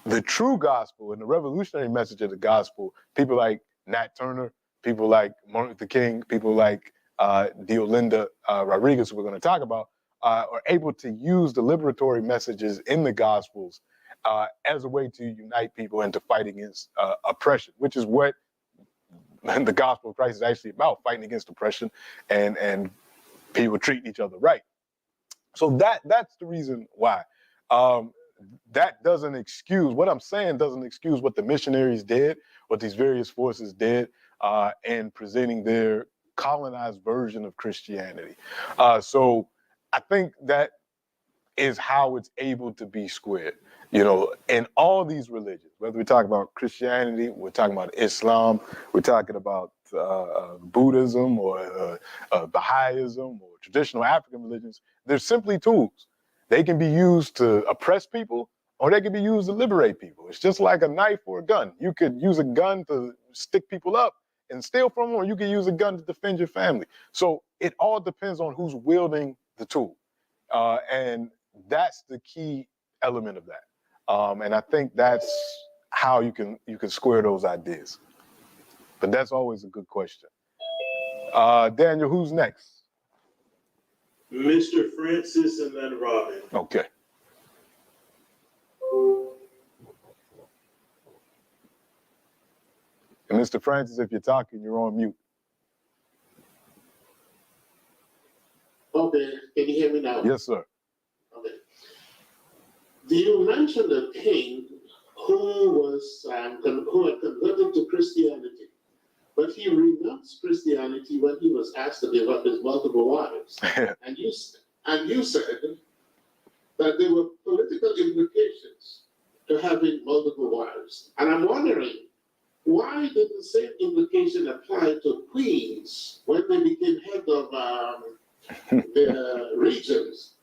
the true gospel and the revolutionary message of the gospel. People like Nat Turner, people like Martin Luther King, people like Deolinda Rodriguez, who we're going to talk about, are able to use the liberatory messages in the gospels as a way to unite people and to fight against oppression, which is what the gospel of Christ is actually about, fighting against oppression and people treating each other right. So that's the reason why. That doesn't excuse, what I'm saying doesn't excuse what the missionaries did, what these various forces did in presenting their colonized version of Christianity. So I think that is how it's able to be squared. You know, in all these religions, whether we talk about Christianity, we're talking about Islam, we're talking about Buddhism or Baha'ism or traditional African religions, they're simply tools. They can be used to oppress people or they can be used to liberate people. It's just like a knife or a gun. You could use a gun to stick people up and steal from them, or you can use a gun to defend your family. So it all depends on who's wielding the tool. And that's the key element of that. And I think that's how you can square those ideas. But that's always a good question. Daniel, who's next? Mr. Francis and then Robin. Okay. And Mr. Francis, if you're talking, you're on mute. Okay, can you hear me now? Yes, sir. Okay. You mentioned a king who had converted to Christianity, but he renounced Christianity when he was asked to give up his multiple wives. and you said that there were political implications to having multiple wives. And I'm wondering, why did the same implication apply to queens when they became head of the regions?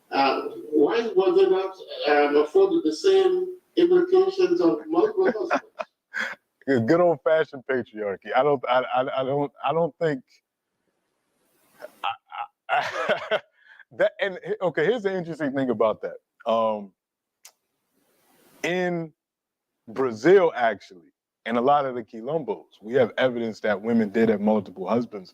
Why was it not afforded the same implications of multiple husbands? Good old fashioned patriarchy. I don't think Okay, here's the interesting thing about that. In Brazil, actually, and a lot of the quilombos, we have evidence that women did have multiple husbands,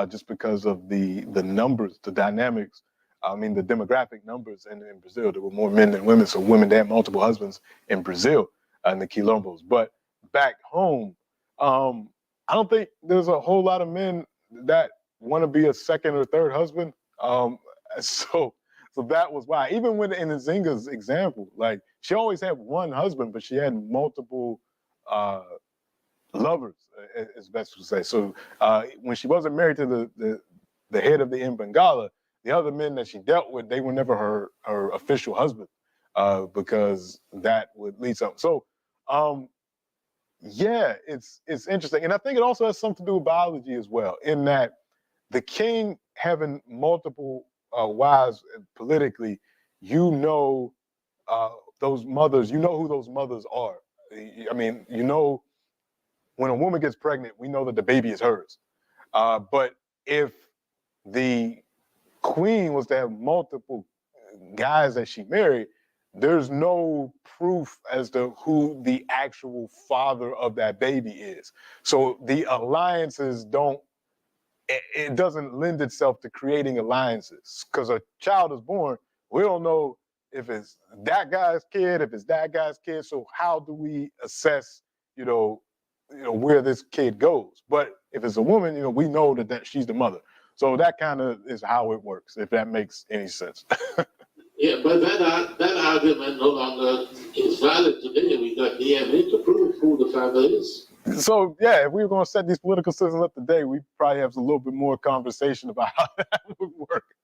just because of the numbers, the dynamics. I mean, the demographic numbers in Brazil. There were more men than women, so women they had multiple husbands in Brazil in the quilombos. But back home, I don't think there's a whole lot of men that want to be a second or third husband. So that was why. Even when in Nzinga's example, like she always had one husband, but she had multiple lovers, as best to say. So when she wasn't married to the head of the Mbangala, the other men that she dealt with, they were never her official husband, because that would lead something. So yeah, it's interesting, and I think it also has something to do with biology as well, in that the king having multiple wives politically, you know, those mothers, you know who those mothers are. I mean, you know, when a woman gets pregnant, we know that the baby is hers. But if the queen was to have multiple guys that she married, there's no proof as to who the actual father of that baby is. So the alliances it doesn't lend itself to creating alliances, because a child is born, we don't know if it's that guy's kid, if it's that guy's kid. So how do we assess, where this kid goes? But if it's a woman, we know that she's the mother. So that kind of is how it works, if that makes any sense. Yeah, but that argument no longer is valid today. We got DNA to prove who the father is. So yeah, if we were going to set these political systems up today, we probably have a little bit more conversation about how that would work.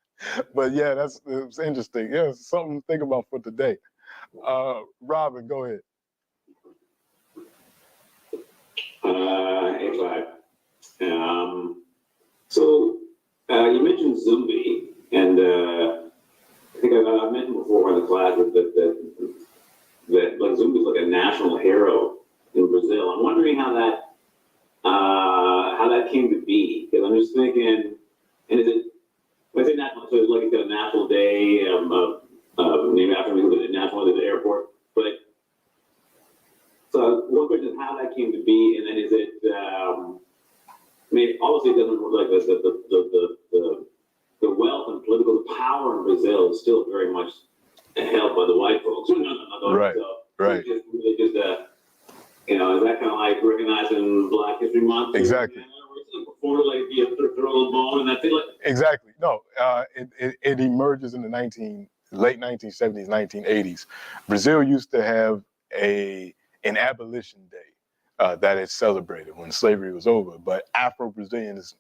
But yeah, it's interesting. Yeah, it's something to think about for today. Robin, go ahead. Hey, Clyde. So you mentioned Zumbi, and I think I've mentioned before in the class that like Zumbi is like a national hero in Brazil. I'm wondering how that came to be, because I'm just thinking, and is it? When I say national, so it's like it's got a national day named after me, the national at the airport. But so one question is how that came to be, and then is it? I mean, obviously it doesn't look like this. The wealth and political power in Brazil is still very much held by the white folks. Right. So Right. Is that kind of like recognizing Black History Month? Exactly. Before, like, throw a bone and that thing, like. Exactly. No, it emerges in the late 1970s, 1980s. Brazil used to have an abolition day that is celebrated when slavery was over, but Afro-Brazilians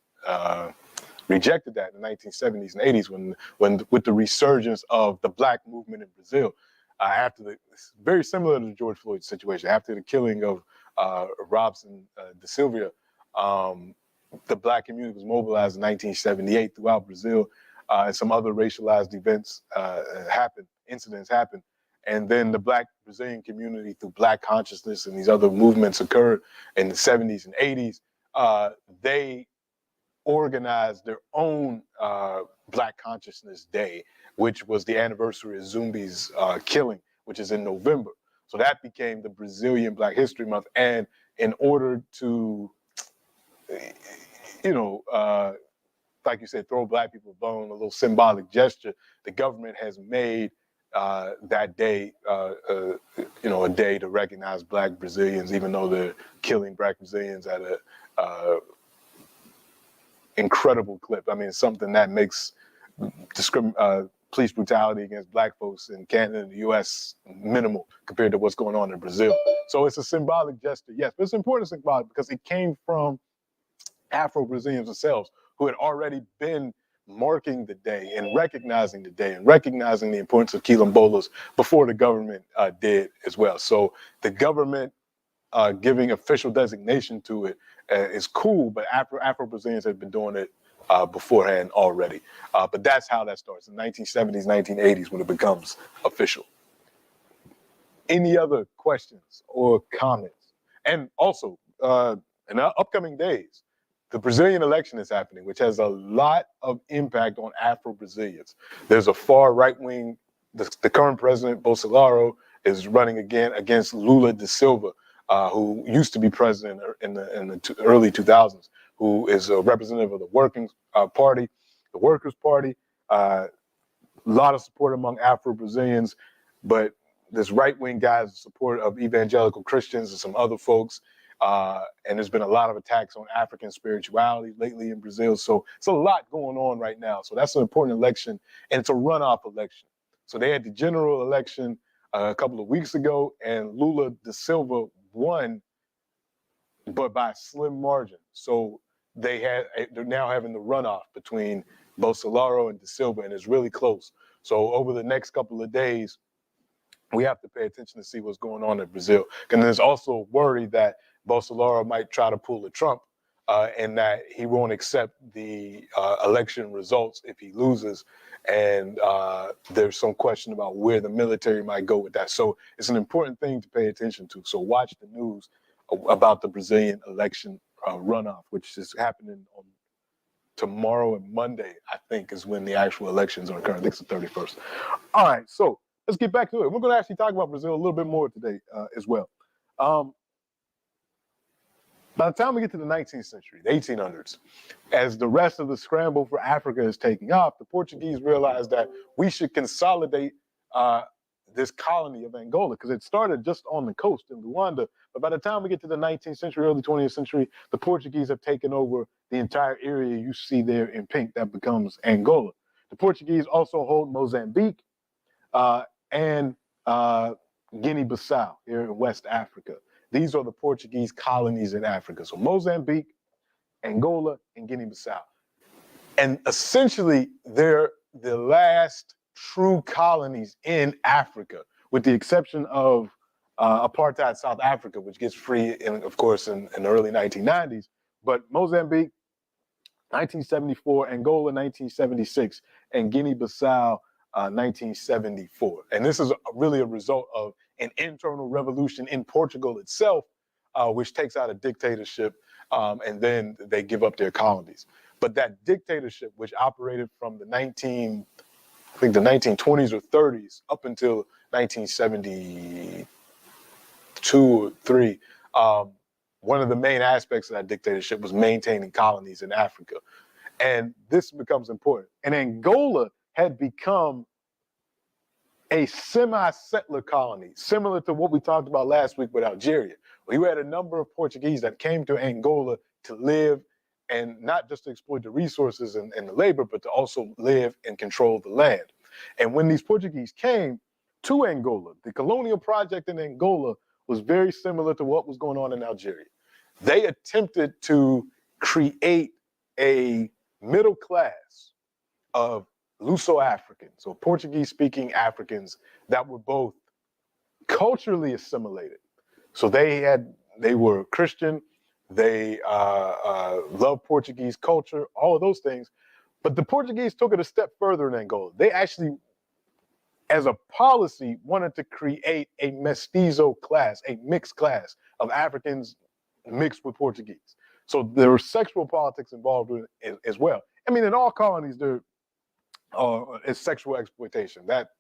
rejected that in the 1970s and 80s when with the resurgence of the Black movement in Brazil. It's very similar to the George Floyd situation. After the killing of Robson da Silva, the Black community was mobilized in 1978 throughout Brazil, and some other racialized incidents happened. And then the Black Brazilian community, through Black consciousness and these other movements occurred in the 70s and 80s. They organized their own Black Consciousness Day, which was the anniversary of Zumbi's killing, which is in November. So that became the Brazilian Black History Month. And in order to, like you said, throw Black people a bone, a little symbolic gesture, the government has made that day, a day to recognize Black Brazilians, even though they're killing Black Brazilians at a incredible clip. I mean, it's something that makes police brutality against Black folks in Canada and the U.S. minimal compared to what's going on in Brazil. So it's a symbolic gesture, yes, but it's important symbolic because it came from Afro-Brazilians themselves who had already been marking the day and recognizing the day and recognizing the importance of quilombolas before the government did as well. So the government giving official designation to it is cool, but Afro-Brazilians have been doing it beforehand already. But that's how that starts, in the 1970s, 1980s, when it becomes official. Any other questions or comments? And also, in our upcoming days, the Brazilian election is happening, which has a lot of impact on Afro-Brazilians. There's a far right-wing, the current president, Bolsonaro, is running again against Lula da Silva, who used to be president in the early 2000s, who is a representative of the Working Party, the Workers' Party. A lot of support among Afro-Brazilians, but this right-wing guy is the support of evangelical Christians and some other folks. And there's been a lot of attacks on African spirituality lately in Brazil. So it's a lot going on right now. So that's an important election, and it's a runoff election. So they had the general election a couple of weeks ago, and Lula da Silva won, but by a slim margin. So they're now having the runoff between Bolsonaro and da Silva, and it's really close. So over the next couple of days, we have to pay attention to see what's going on in Brazil. And there's also worry that Bolsonaro might try to pull a Trump, and that he won't accept the election results if he loses. And there's some question about where the military might go with that. So it's an important thing to pay attention to. So watch the news about the Brazilian election runoff, which is happening on tomorrow and Monday, I think, is when the actual elections are occurring. I think it's the 31st. All right, so let's get back to it. We're going to actually talk about Brazil a little bit more today as well. By the time we get to the 19th century, the 1800s, as the rest of the scramble for Africa is taking off, the Portuguese realized that we should consolidate this colony of Angola, because it started just on the coast in Luanda. But by the time we get to the 19th century, early 20th century, the Portuguese have taken over the entire area you see there in pink that becomes Angola. The Portuguese also hold Mozambique and Guinea-Bissau here in West Africa. These are the Portuguese colonies in Africa. So Mozambique, Angola, and Guinea-Bissau. And essentially, they're the last true colonies in Africa, with the exception of apartheid South Africa, which gets free, of course, in the early 1990s. But Mozambique, 1974, Angola, 1976, and Guinea-Bissau, 1974. And this is really a result of an internal revolution in Portugal itself, which takes out a dictatorship, and then they give up their colonies. But that dictatorship, which operated from the 1920s or 30s up until 1972 or 3, one of the main aspects of that dictatorship was maintaining colonies in Africa. And this becomes important. And Angola had become a semi-settler colony, similar to what we talked about last week with Algeria. You had a number of Portuguese that came to Angola to live, and not just to exploit the resources and the labor, but to also live and control the land. And when these Portuguese came to Angola, the colonial project in Angola was very similar to what was going on in Algeria. They attempted to create a middle class of Luso-Africans, so Portuguese-speaking Africans that were both culturally assimilated. So they were Christian, they loved Portuguese culture, all of those things. But the Portuguese took it a step further in Angola. They actually, as a policy, wanted to create a mestizo class, a mixed class of Africans mixed with Portuguese. So there were sexual politics involved with it as well. I mean, in all colonies, there is sexual exploitation. That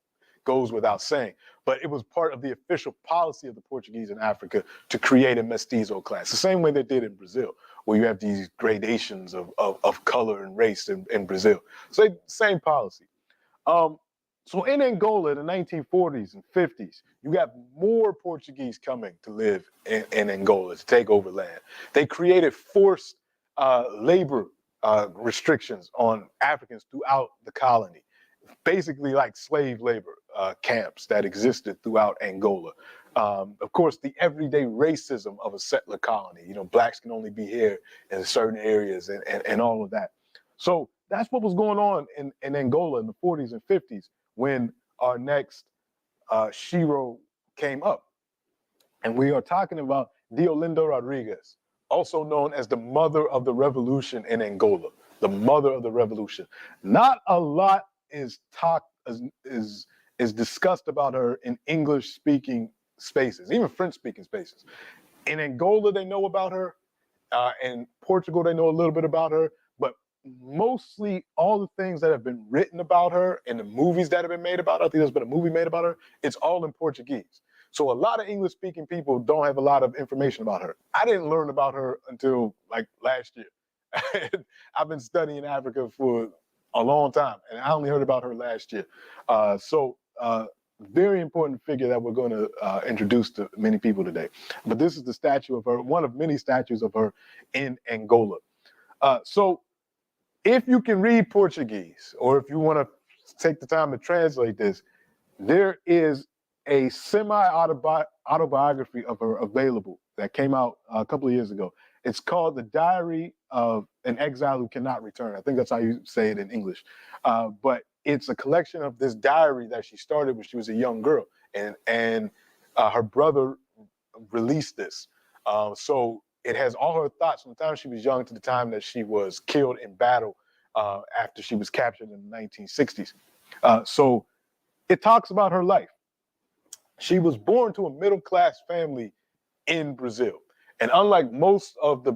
goes without saying. But it was part of the official policy of the Portuguese in Africa to create a mestizo class, the same way they did in Brazil, where you have these gradations of color and race in Brazil. So same policy. So in Angola in the 1940s and 50s, you got more Portuguese coming to live in Angola to take over land. They created forced labor restrictions on Africans throughout the colony, basically like slave labor camps that existed throughout Angola. Of course, the everyday racism of a settler colony, blacks can only be here in certain areas and all of that. So that's what was going on in Angola in the 40s and 50s when our next Shero came up. And we are talking about Deolinda Rodrigues, also known as the mother of the revolution in Angola, the mother of the revolution. Not a lot is discussed about her in English-speaking spaces, even French-speaking spaces. In Angola, they know about her. In Portugal, they know a little bit about her, but mostly all the things that have been written about her and the movies that have been made about her, I think there's been a movie made about her, it's all in Portuguese. So a lot of English-speaking people don't have a lot of information about her. I didn't learn about her until like last year. I've been studying Africa for a long time, and I only heard about her last year. Very important figure that we're going to introduce to many people today. But this is the statue of her, one of many statues of her in Angola. So if you can read Portuguese, or if you want to take the time to translate this, there is a semi-autobiography of her available that came out a couple of years ago. It's called The Diary of an Exile Who Cannot Return. I think that's how you say it in English. But it's a collection of this diary that she started when she was a young girl, and her brother released this. So it has all her thoughts from the time she was young to the time that she was killed in battle after she was captured in the 1960s. So it talks about her life. She was born to a middle-class family in Brazil. And unlike most of the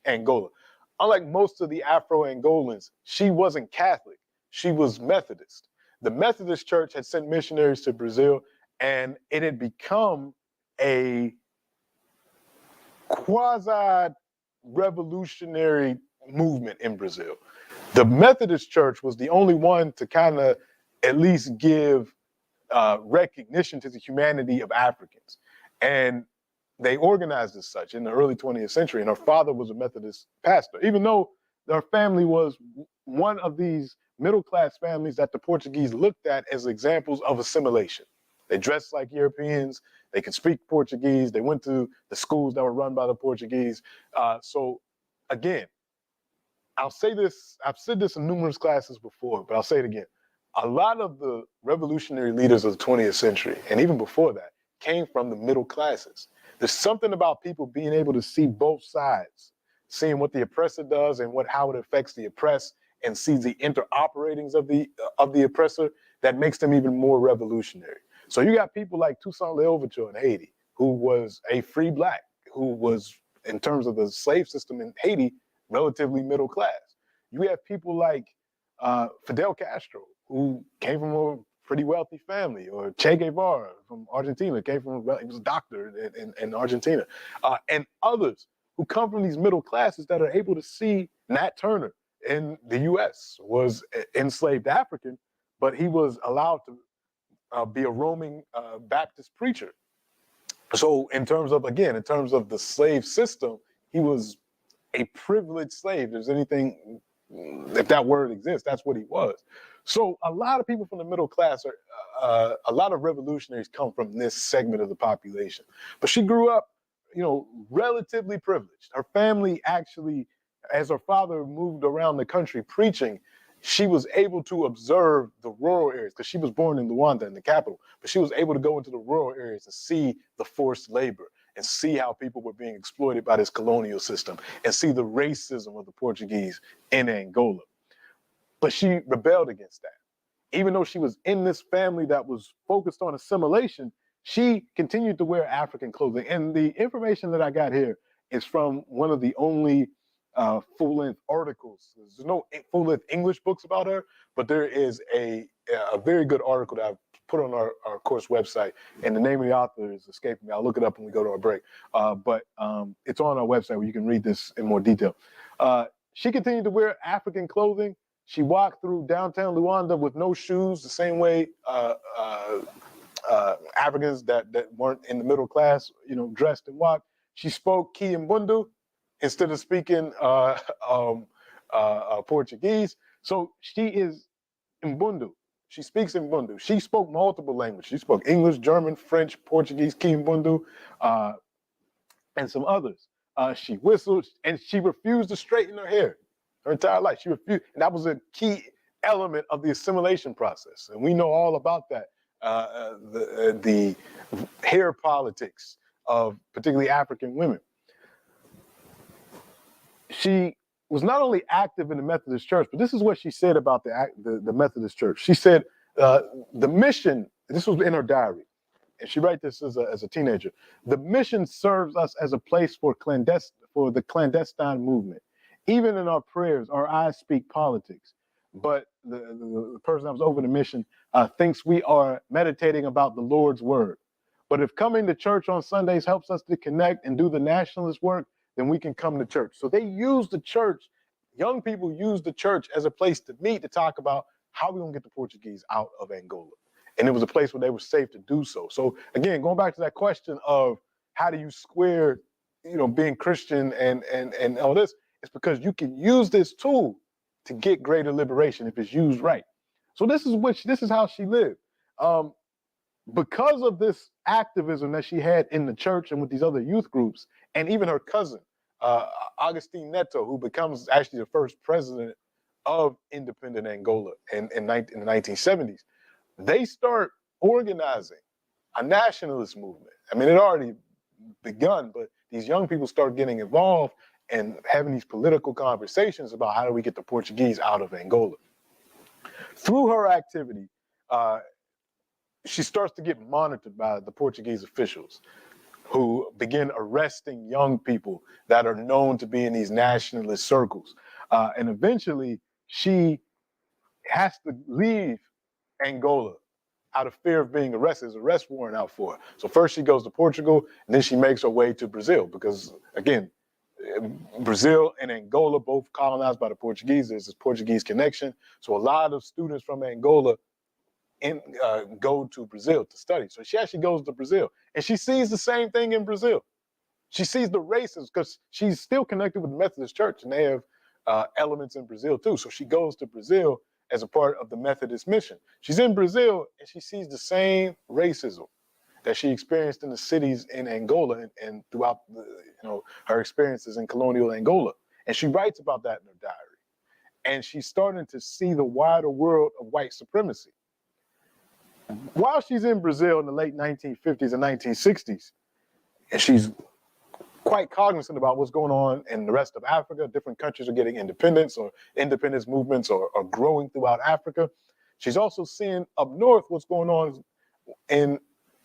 Angola, unlike most of the Afro-Angolans, she wasn't Catholic. She was Methodist. The Methodist Church had sent missionaries to Brazil, and it had become a quasi-revolutionary movement in Brazil. The Methodist Church was the only one to kind of at least give recognition to the humanity of Africans. And they organized as such in the early 20th century. And her father was a Methodist pastor, even though her family was one of these middle-class families that the Portuguese looked at as examples of assimilation. They dressed like Europeans. They could speak Portuguese. They went to the schools that were run by the Portuguese. So again, I'll say this, I've said this in numerous classes before, but I'll say it again. A lot of the revolutionary leaders of the 20th century, and even before that, came from the middle classes. There's something about people being able to see both sides, seeing what the oppressor does and how it affects the oppressed, and see the interoperatings of the oppressor that makes them even more revolutionary. So you got people like Toussaint Louverture in Haiti, who was a free black, who was, in terms of the slave system in Haiti, relatively middle class. You have people like Fidel Castro, who came from a pretty wealthy family, or Che Guevara from Argentina, he was a doctor in Argentina, and others who come from these middle classes that are able to see. Nat Turner in the U.S. was enslaved African, but he was allowed to be a roaming Baptist preacher. So in terms of the slave system, he was a privileged slave. If there's anything, if that word exists, that's what he was. So a lot of people from the middle class a lot of revolutionaries come from this segment of the population. But she grew up, relatively privileged. Her family actually, as her father moved around the country preaching, she was able to observe the rural areas, because she was born in Luanda, in the capital, but she was able to go into the rural areas and see the forced labor and see how people were being exploited by this colonial system and see the racism of the Portuguese in Angola. But she rebelled against that. Even though she was in this family that was focused on assimilation, she continued to wear African clothing. And the information that I got here is from one of the only full-length articles. There's no full-length English books about her, but there is a very good article that I've put on our course website, and the name of the author is escaping me. I'll look it up when we go to our break. But it's on our website where you can read this in more detail. She continued to wear African clothing. She walked through downtown Luanda with no shoes, the same way Africans that weren't in the middle class, dressed and walked. She spoke Kiambundu instead of speaking Portuguese. So she is Mbundu. She speaks Mbundu. She spoke multiple languages. She spoke English, German, French, Portuguese, Kiambundu, and some others. She whistled, and she refused to straighten her hair her entire life. She refused, and that was a key element of the assimilation process. And we know all about that, the hair politics of particularly African women. She was not only active in the Methodist Church, but this is what she said about the Methodist Church. She said the mission, this was in her diary, and she wrote this as a teenager, the mission serves us as a place for the clandestine movement. Even in our prayers, our eyes speak politics. But the person that was over the mission thinks we are meditating about the Lord's word. But if coming to church on Sundays helps us to connect and do the nationalist work, then we can come to church. So they use the church, young people use the church as a place to meet, to talk about how we're gonna get the Portuguese out of Angola. And it was a place where they were safe to do so. So again, going back to that question of how do you square, being Christian and all this, it's because you can use this tool to get greater liberation if it's used right. So this is how she lived. Because of this activism that she had in the church and with these other youth groups, and even her cousin, Agustin Neto, who becomes actually the first president of independent Angola in the 1970s, they start organizing a nationalist movement. I mean, it had already begun, but these young people start getting involved and having these political conversations about how do we get the Portuguese out of Angola. Through her activity, she starts to get monitored by the Portuguese officials who begin arresting young people that are known to be in these nationalist circles. And eventually, she has to leave Angola out of fear of being arrested. There's an arrest warrant out for her. So first she goes to Portugal, and then she makes her way to Brazil because, again, Brazil and Angola both colonized by the Portuguese. There's this Portuguese connection. So a lot of students from Angola go to Brazil to study. So she actually goes to Brazil, and she sees the same thing in Brazil. She sees the races because she's still connected with the Methodist Church, and they have elements in Brazil too. So she goes to Brazil as a part of the Methodist mission. She's in Brazil, and she sees the same racism that she experienced in the cities in Angola and throughout her experiences in colonial Angola. And she writes about that in her diary. And she's starting to see the wider world of white supremacy. While she's in Brazil in the late 1950s and 1960s, and she's quite cognizant about what's going on in the rest of Africa, different countries are getting independence, or independence movements are growing throughout Africa. She's also seeing up north what's going on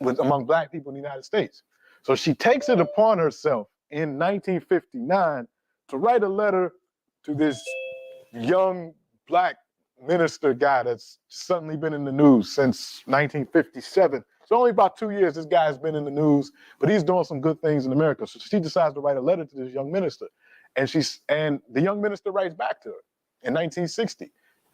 among Black people in the United States. So she takes it upon herself in 1959 to write a letter to this young Black minister guy that's suddenly been in the news since 1957. So only about 2 years this guy's been in the news, but he's doing some good things in America. So she decides to write a letter to this young minister. And the young minister writes back to her in 1960.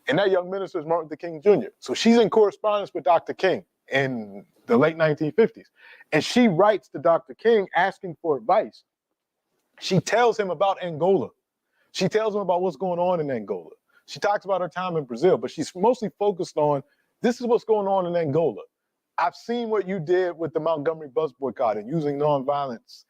And that young minister is Martin Luther King Jr. So she's in correspondence with Dr. King in the late 1950s. And she writes to Dr. King asking for advice. She tells him about Angola. She tells him about what's going on in Angola. She talks about her time in Brazil, but she's mostly focused on, this is what's going on in Angola. I've seen what you did with the Montgomery bus boycott and using nonviolence,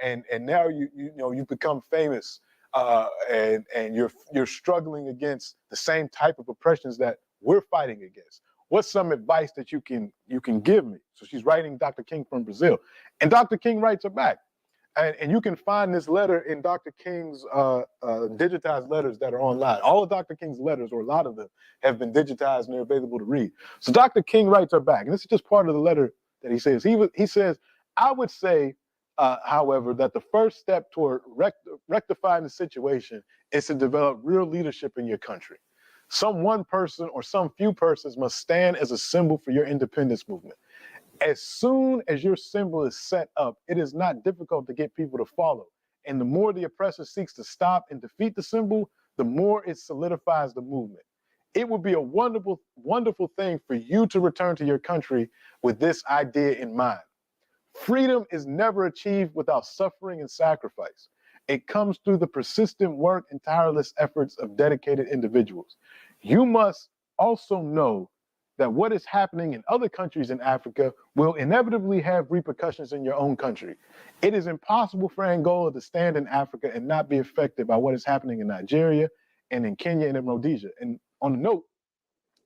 and now you've become famous, and you're struggling against the same type of oppressions that we're fighting against. What's some advice that you can give me? So she's writing Dr. King from Brazil, and Dr. King writes her back. And you can find this letter in Dr. King's digitized letters that are online. All of Dr. King's letters, or a lot of them, have been digitized and they're available to read. So Dr. King writes her back, and this is just part of the letter that he says. He says, I would say, however, that the first step toward rectifying the situation is to develop real leadership in your country. Some one person or some few persons must stand as a symbol for your independence movement. As soon as your symbol is set up, it is not difficult to get people to follow. And the more the oppressor seeks to stop and defeat the symbol, the more it solidifies the movement. It would be a wonderful, wonderful thing for you to return to your country with this idea in mind. Freedom is never achieved without suffering and sacrifice. It comes through the persistent work and tireless efforts of dedicated individuals. You must also know that what is happening in other countries in Africa will inevitably have repercussions in your own country. It is impossible for Angola to stand in Africa and not be affected by what is happening in Nigeria and in Kenya and in Rhodesia. And on the note,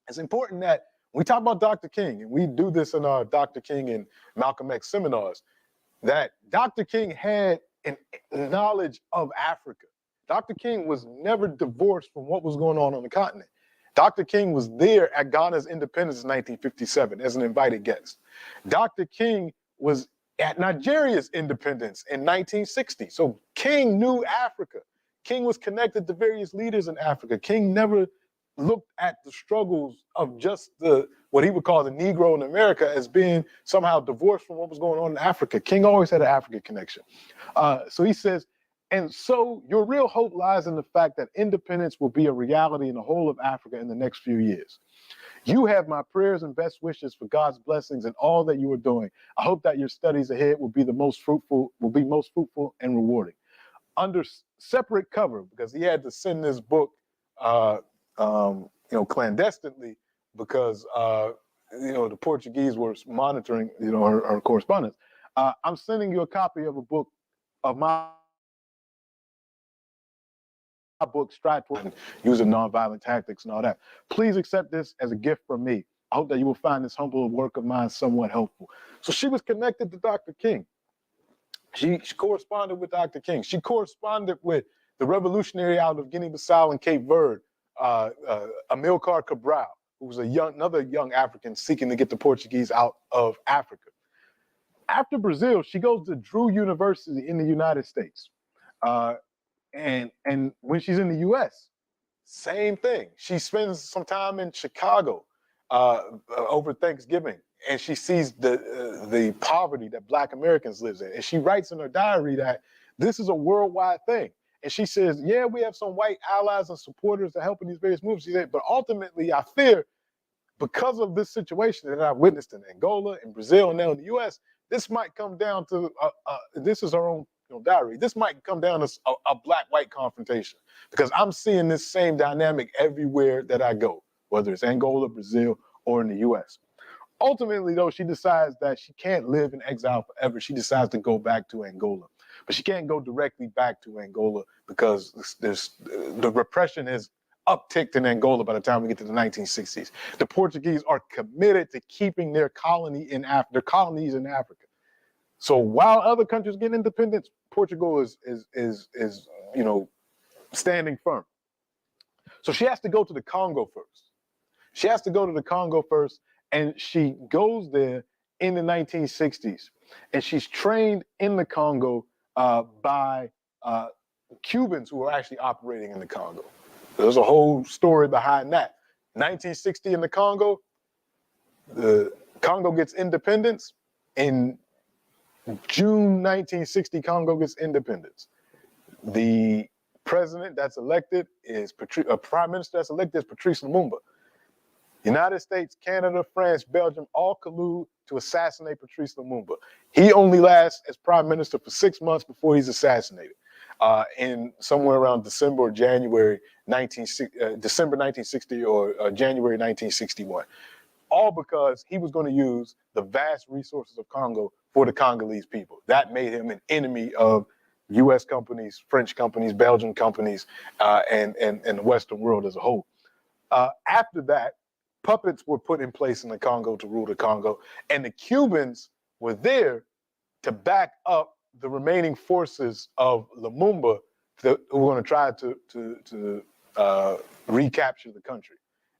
it's important that when we talk about Dr. King, and we do this in our Dr. King and Malcolm X seminars, that Dr. King had a knowledge of Africa. Dr. King was never divorced from what was going on the continent. Dr. King was there at Ghana's independence in 1957 as an invited guest. Dr. King was at Nigeria's independence in 1960. So King knew Africa. King was connected to various leaders in Africa. King never looked at the struggles of just what he would call the Negro in America as being somehow divorced from what was going on in Africa. King always had an African connection. So he says, and so your real hope lies in the fact that independence will be a reality in the whole of Africa in the next few years. You have my prayers and best wishes for God's blessings in all that you are doing. I hope that your studies ahead will be most fruitful and rewarding. Under separate cover, because he had to send this book, clandestinely, because the Portuguese were monitoring, our correspondence. I'm sending you a copy of a book of my book, Strive Toward Using Nonviolent Tactics and all that. Please accept this as a gift from me. I hope that you will find this humble work of mine somewhat helpful. So she was connected to Dr. King. She corresponded with Dr. King. She corresponded with the revolutionary out of Guinea-Bissau and Cape Verde, Amilcar Cabral, who was another young African seeking to get the Portuguese out of Africa. After Brazil, she goes to Drew University in the United States. And when she's in the U.S., same thing. She spends some time in Chicago over Thanksgiving, and she sees the poverty that Black Americans live in. And she writes in her diary that this is a worldwide thing. And she says, yeah, we have some white allies and supporters that help in these various moves. She said, but ultimately, I fear because of this situation that I've witnessed in Angola, in Brazil, and now in the U.S., this might come down to, this is her own diary. This might come down to a black-white confrontation, because I'm seeing this same dynamic everywhere that I go, whether it's Angola, Brazil, or in the U.S. Ultimately, though, she decides that she can't live in exile forever. She decides to go back to Angola, but she can't go directly back to Angola because the repression is upticked in Angola by the time we get to the 1960s. The Portuguese are committed to keeping their colonies in Africa. So while other countries get independence, Portugal is standing firm. So she has to go to the Congo first. And she goes there in the 1960s. And she's trained in the Congo by Cubans who are actually operating in the Congo. There's a whole story behind that. 1960 in the Congo gets independence. In June 1960, Congo gets independence. The president that's elected is prime minister that's elected is Patrice Lumumba. United States, Canada, France, Belgium all collude to assassinate Patrice Lumumba. He only lasts as prime minister for 6 months before he's assassinated. In somewhere around December 1960 or January 1961, all because he was going to use the vast resources of Congo for the Congolese people. That made him an enemy of U.S. companies, French companies, Belgian companies, and the Western world as a whole. After that, puppets were put in place in the Congo to rule the Congo, and the Cubans were there to back up the remaining forces of Lumumba who were going to try to recapture the country.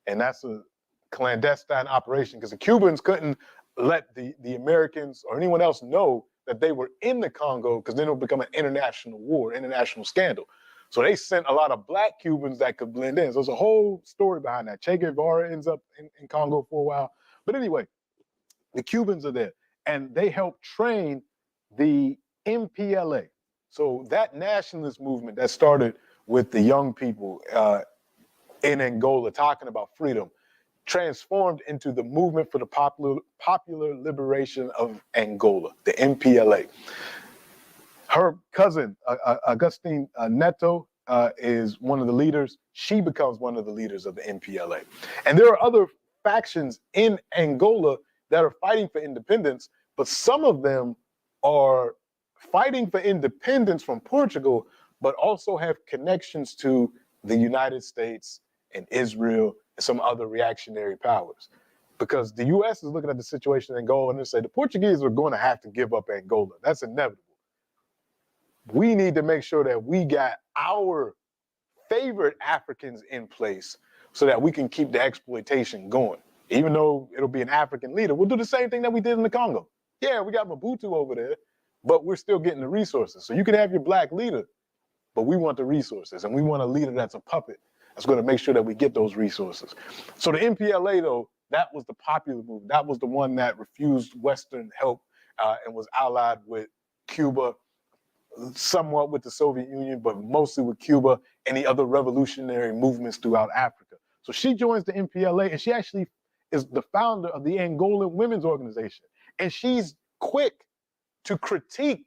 And that's a clandestine operation because the Cubans couldn't let the Americans or anyone else know that they were in the Congo, because then it would become an international war, international scandal. So they sent a lot of Black Cubans that could blend in. So there's a whole story behind that. Che Guevara ends up in Congo for a while. But anyway, the Cubans are there, and they help train the MPLA. So that nationalist movement that started with the young people in Angola talking about freedom transformed into the Movement for the Popular Liberation of Angola, the MPLA. Her cousin, Agustin Neto, is one of the leaders. She becomes one of the leaders of the MPLA. And there are other factions in Angola that are fighting for independence, but some of them are fighting for independence from Portugal, but also have connections to the United States and Israel and some other reactionary powers. Because the U.S. is looking at the situation in Angola and they say the Portuguese are going to have to give up Angola. That's inevitable. We need to make sure that we got our favorite Africans in place so that we can keep the exploitation going. Even though it'll be an African leader, we'll do the same thing that we did in the Congo. Yeah, we got Mobutu over there, but we're still getting the resources. So you can have your black leader, but we want the resources, and we want a leader that's a puppet that's going to make sure that we get those resources. So the MPLA, though, that was the popular movement. That was the one that refused Western help and was allied with Cuba, somewhat with the Soviet Union, but mostly with Cuba and the other revolutionary movements throughout Africa. So she joins the MPLA, and she actually is the founder of the Angolan Women's Organization. And she's quick to critique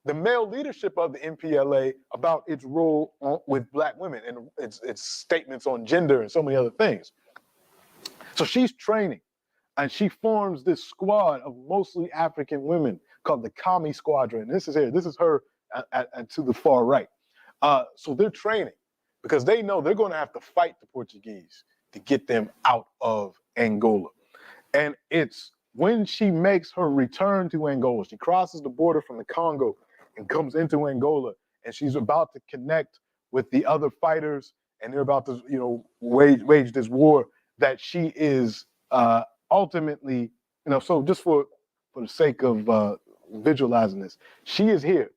the male leadership of the MPLA about its role with black women and its statements on gender and so many other things. So she's training, and she forms this squad of mostly African women called the Kami Squadron. This is her to the far right. So they're training because they know they're going to have to fight the Portuguese to get them out of Angola. And it's when she makes her return to Angola, she crosses the border from the Congo and comes into Angola, and she's about to connect with the other fighters, and they're about to, wage this war, that she is ultimately, so just for the sake of visualizing this, she is here.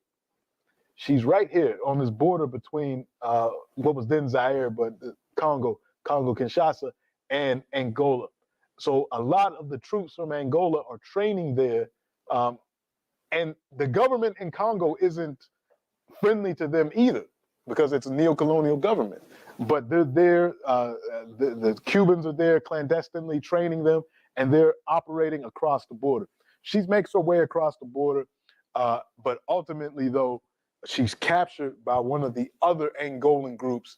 She's right here on this border between what was then Zaire, but Congo Kinshasa, and Angola. So a lot of the troops from Angola are training there, and the government in Congo isn't friendly to them either, because it's a neo-colonial government. But they're there, the Cubans are there clandestinely training them, and they're operating across the border. She makes her way across the border, but ultimately, though, she's captured by one of the other Angolan groups,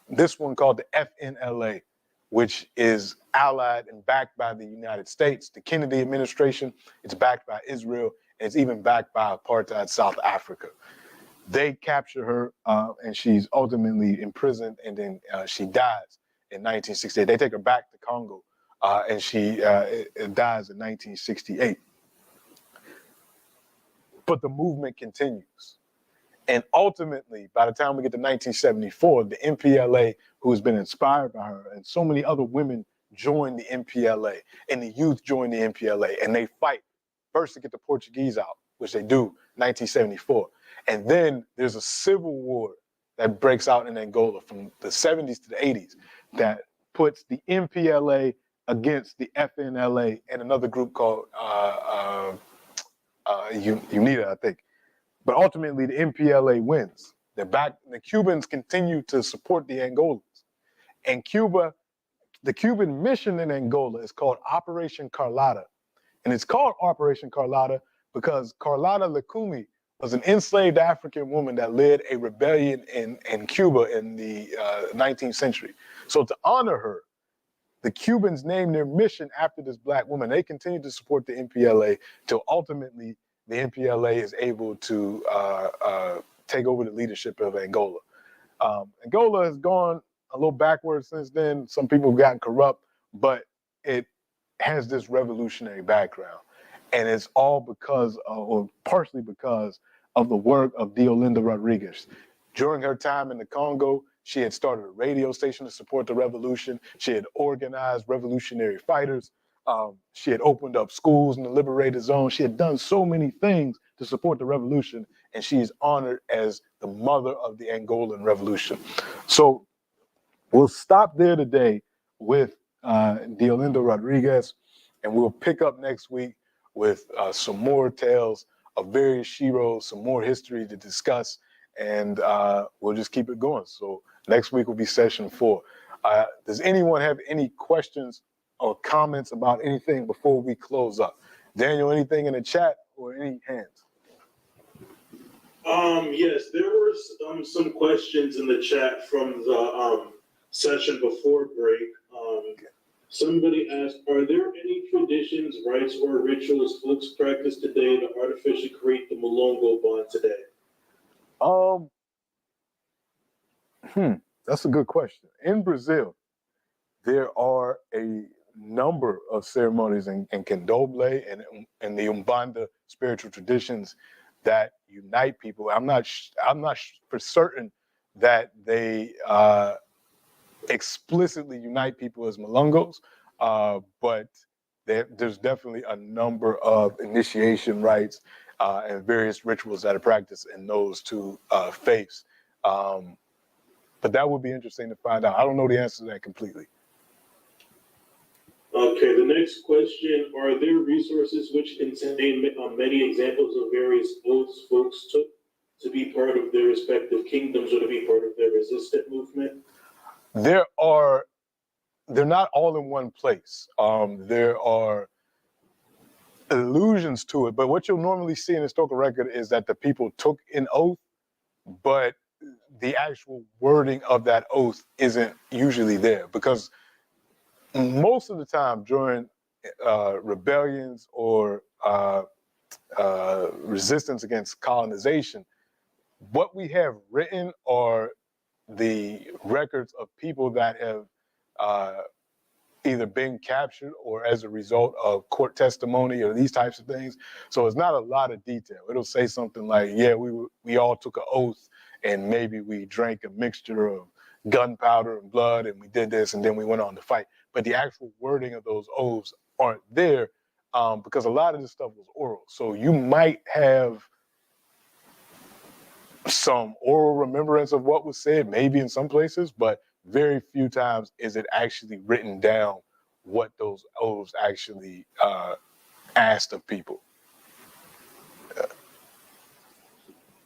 this one called the FNLA, which is allied and backed by the United States, the Kennedy administration. It's backed by Israel, and it's even backed by apartheid South Africa. They capture her, and she's ultimately imprisoned, and then she dies in 1968. They take her back to Congo, and she dies in 1968. But the movement continues. And ultimately, by the time we get to 1974, the MPLA, who has been inspired by her, and so many other women join the MPLA, and the youth join the MPLA, and they fight first to get the Portuguese out, which they do, 1974. And then there's a civil war that breaks out in Angola from the 70s to the 80s that puts the MPLA against the FNLA and another group called UNITA, I think. But ultimately, the MPLA wins. They're back. The Cubans continue to support the Angolans. And Cuba, the Cuban mission in Angola is called Operation Carlotta. And it's called Operation Carlotta because Carlotta Lucumi was an enslaved African woman that led a rebellion in Cuba in the 19th century. So to honor her, the Cubans named their mission after this black woman. They continue to support the MPLA till ultimately the MPLA is able to take over the leadership of Angola. Angola has gone a little backwards since then. Some people have gotten corrupt, but it has this revolutionary background. And it's all because, or partially because, of the work of Deolinda Rodriguez. During her time in the Congo, she had started a radio station to support the revolution. She had organized revolutionary fighters. She had opened up schools in the liberated zone. She had done so many things to support the revolution, and she is honored as the mother of the Angolan revolution. So we'll stop there today with Deolinda Rodriguez, and we'll pick up next week with some more tales of various Sheroes, some more history to discuss, and we'll just keep it going. So next week will be session 4. Does anyone have any questions or comments about anything before we close up? Daniel, anything in the chat or any hands? Yes, there were some questions in the chat from the session before break. Somebody asked, are there any traditions, rites, or rituals folks practice today to artificially create the Mulongo bond today? That's a good question. In Brazil, there are a number of ceremonies in Candomblé and the Umbanda spiritual traditions that unite people. I'm not for certain that they explicitly unite people as Malungos, but there's definitely a number of initiation rites and various rituals that are practiced in those two faiths. But that would be interesting to find out. I don't know the answer to that completely. Okay, the next question, are there resources which contain many examples of various oaths folks took to be part of their respective kingdoms or to be part of their resistant movement? They're not all in one place. There are allusions to it, but what you'll normally see in historical record is that the people took an oath, but the actual wording of that oath isn't usually there, because most of the time during rebellions or resistance against colonization, what we have written are the records of people that have either been captured or as a result of court testimony or these types of things. So it's not a lot of detail. It'll say something like, yeah, we all took an oath and maybe we drank a mixture of gunpowder and blood and we did this and then we went on to fight. But the actual wording of those oaths aren't there because a lot of this stuff was oral. So you might have some oral remembrance of what was said, maybe in some places, but very few times is it actually written down what those oaths actually asked of people.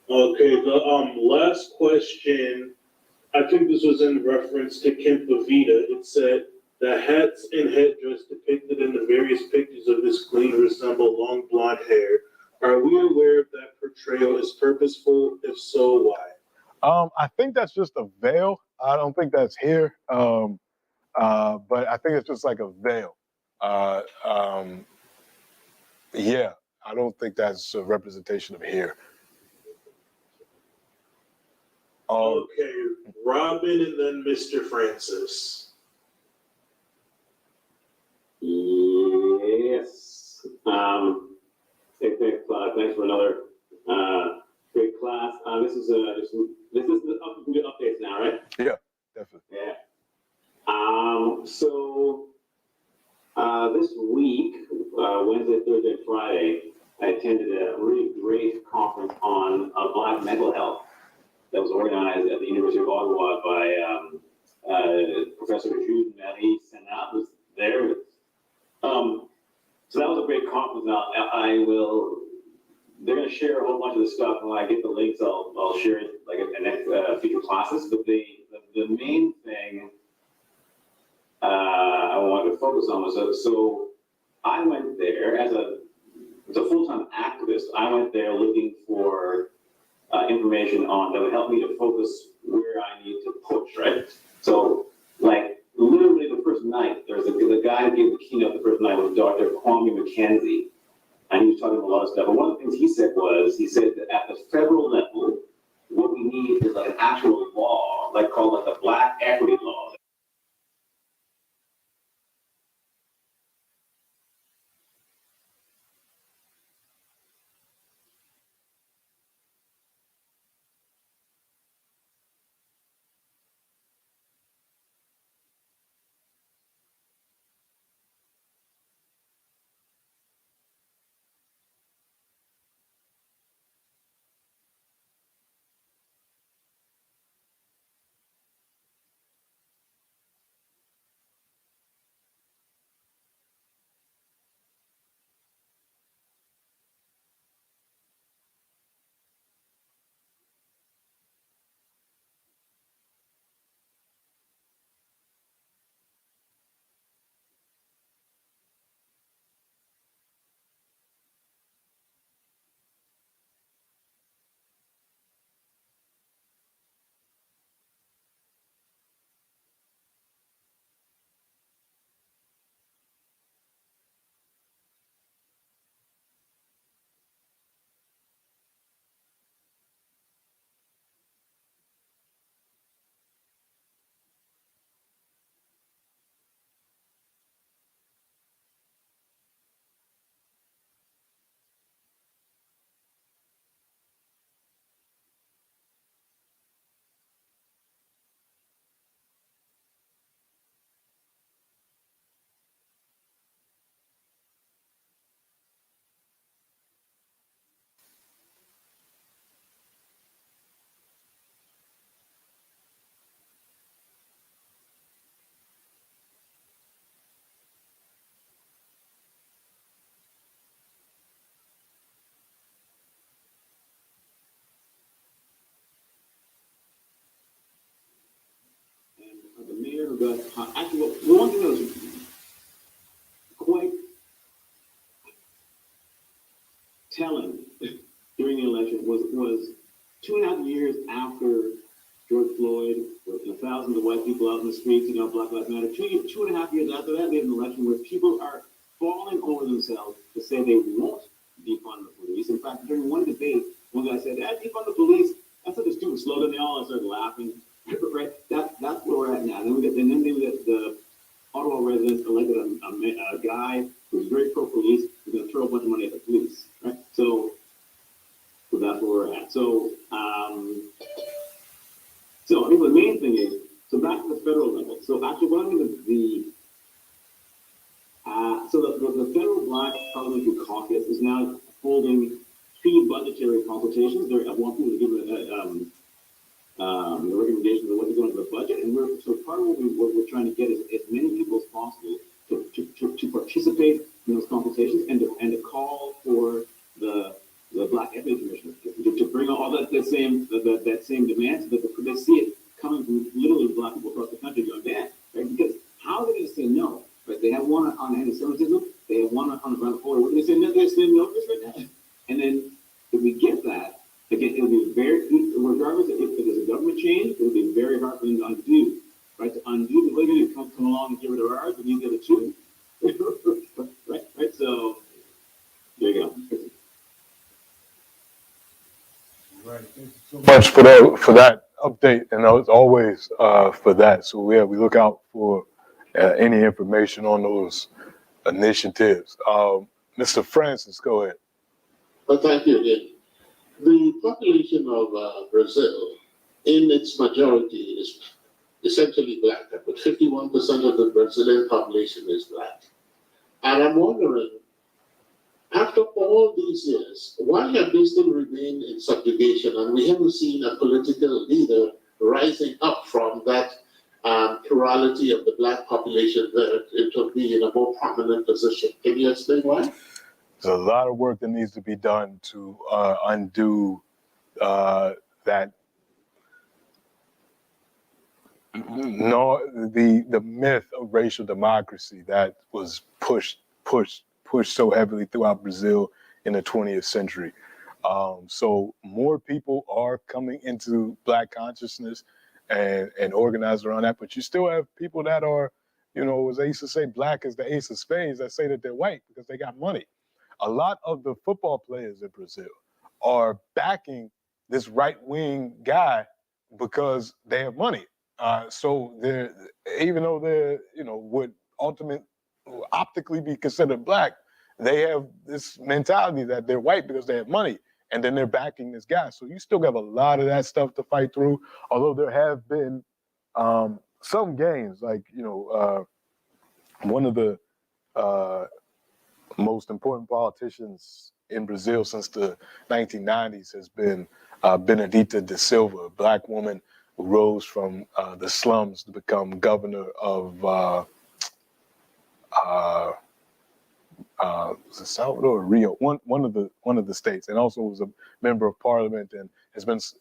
Okay, the last question, I think this was in reference to Kempa Vita. It said, the hats and headdress depicted in the various pictures of this queen resemble long blonde hair. Are we aware if that portrayal is purposeful? If so, why? I think that's just a veil. I don't think that's hair, but I think it's just like a veil. Yeah, I don't think that's a representation of hair. Okay, Robin and then Mr. Francis. Yes. Thanks for another great class. This is the updates now, right? Yeah, definitely. Yeah. So this week, Wednesday, Thursday, Friday, I attended a really great conference on Black mental health that was organized at the University of Ottawa by Professor Jude Melly Senat was there. So that was a great conference. Now they're going to share a whole bunch of the stuff. When I get the links, I'll share it like in next future classes. But the main thing I wanted to focus on was so I went there as a full-time activist. I went there looking for information on that would help me to focus where I need to push, right? So, like, literally the first night, there was the guy who gave the keynote the first night was Dr. Kwame McKenzie, and he was talking about a lot of stuff. And one of the things he said that at the federal level, what we need is like an actual law, like called like the Black Equity Law. that actually, well, one thing that was quite telling during the election was 2.5 years after George Floyd, with thousands of white people out in the streets, Black Lives Matter. 2.5 years after that, we have an election where people are falling over themselves to say they won't defund the police. In fact, during one debate, one guy said, defund the police. That's such a stupid slogan. They all started laughing. Right? That's where we're at now. And then the Ottawa residents elected a guy who's very pro-police, who's going to throw a bunch of money at the police. Right? So that's where we're at. So I think the main thing is, so back to the federal level. So actually, what I mean the federal Black Parliamentary Caucus is now holding pre-budgetary consultations. They want people to give the recommendations of what they're going to the budget, and part of what we're trying to get is as many people as possible to participate in those consultations and to call for the Black Equity Commission to bring all that same demand, so that they see it coming from literally Black people across the country going, man, right? Because how are they going to say no? Right? They have one on anti-Semitism, they have one on the border. We're going to say no, they're saying no this right now. And then if we get that, again, it'll be very, regardless if there's a government change, it'll be very hard for them to undo. Right? To undo, the way they come along and get rid of ours, and use the other two. right? So there you go. Right. Thank you so much for that update, and as always for that. So we look out for any information on those initiatives. Mr. Francis, go ahead. Well, thank you again. The population of Brazil, in its majority, is essentially Black. But 51% of the Brazilian population is Black. And I'm wondering, after all these years, why have they still remained in subjugation? And we haven't seen a political leader rising up from that plurality of the Black population that to be in a more prominent position. Can you explain why? There's a lot of work that needs to be done to undo that. No, the myth of racial democracy that was pushed so heavily throughout Brazil in the 20th century. So more people are coming into Black consciousness and organized around that, but you still have people that are, as I used to say, Black is the ace of spades, that say that they're white because they got money. A lot of the football players in Brazil are backing this right-wing guy because they have money. So they're, even though they're, would optically be considered Black, they have this mentality that they're white because they have money, and then they're backing this guy. So you still have a lot of that stuff to fight through. Although there have been some gains, like one of the most important politicians in Brazil since the 1990s has been Benedita da Silva, a Black woman who rose from the slums to become governor of Salvador or Rio, one of the states, and also was a member of parliament, and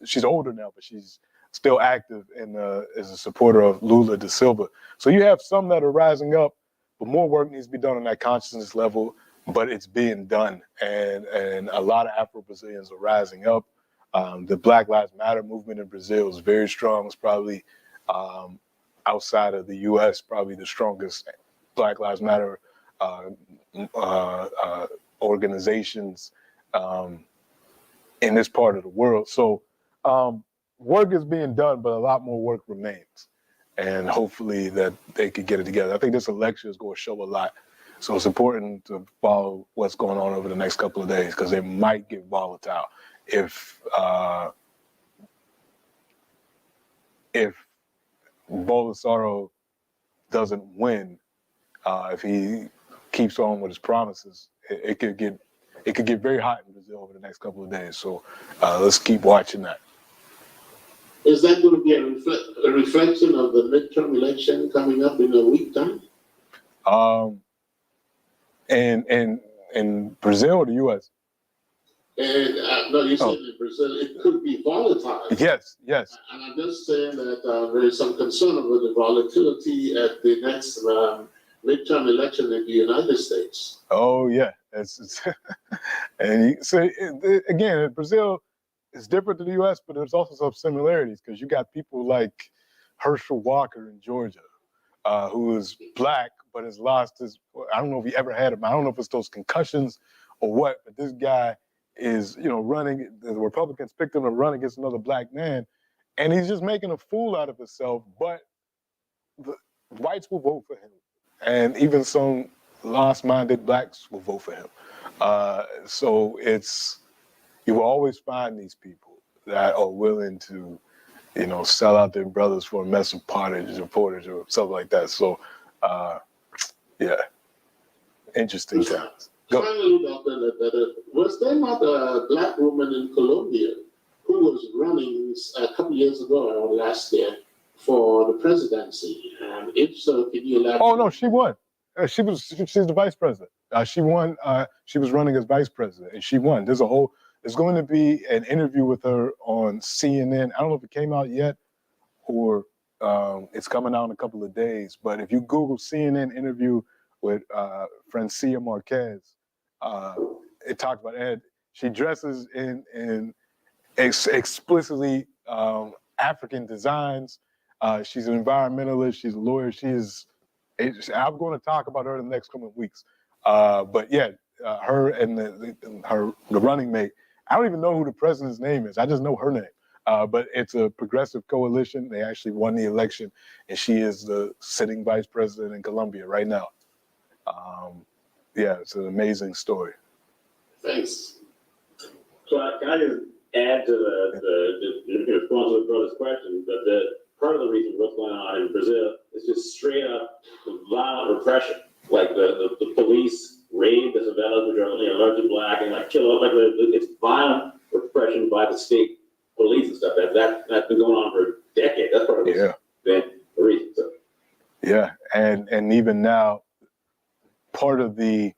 she's older now, but she's still active and is a supporter of Lula da Silva. So you have some that are rising up, but more work needs to be done on that consciousness level, but it's being done, and a lot of Afro-Brazilians are rising up. The Black Lives Matter movement in Brazil is very strong. It's probably outside of the U.S., probably the strongest Black Lives Matter organizations in this part of the world. So work is being done, but a lot more work remains. And hopefully that they could get it together. I think this election is going to show a lot. So it's important to follow what's going on over the next couple of days, because it might get volatile if Bolsonaro doesn't win. If he keeps on with his promises, it could get very hot in Brazil over the next couple of days. So let's keep watching that. Is that going to be a reflection of the midterm election coming up in a week time? In Brazil or the U.S.? And no, you said Oh. in Brazil it could be volatile. Yes, yes. And I'm just saying that there is some concern about the volatility at the next midterm election in the United States. Oh yeah, it's and again, Brazil is different to the U.S., but there's also some similarities because you got people like Herschel Walker in Georgia, who is black but has lost his. I don't know if he ever had him. I don't know if it's those concussions or what, but this guy is, running. The Republicans picked him to run against another black man, and he's just making a fool out of himself. But the whites will vote for him, and even some lost-minded blacks will vote for him. So you will always find these people that are willing to, sell out their brothers for a mess of porridge or something like that. So, yeah, interesting times. Go. Finally, Dr. Ledbetter, was there not a black woman in Colombia who was running a couple years ago or last year for the presidency? And if so, can you elaborate? Oh no, she won. She's the vice president. She won. She was running as vice president, and she won. There's going to be an interview with her on CNN. I don't know if it came out yet, or it's coming out in a couple of days. But if you Google CNN interview with Francia Marquez, it talks about Ed. She dresses in explicitly African designs. She's an environmentalist. She's a lawyer. I'm going to talk about her in the next couple of weeks. But yeah, her and the running mate. I don't even know who the president's name is. I just know her name. But it's a progressive coalition. They actually won the election, and she is the sitting vice president in Colombia right now. Yeah, it's an amazing story. Thanks. So can I just add to the response to the brother's question, that part of the reason what's going on in Brazil is just straight up violent repression. Like the police raid the favelas, which are largely black, and kill up. It's violent repression by the state police and stuff. That's been going on for decades. That's part of the reason. So. Yeah, and even now, part of the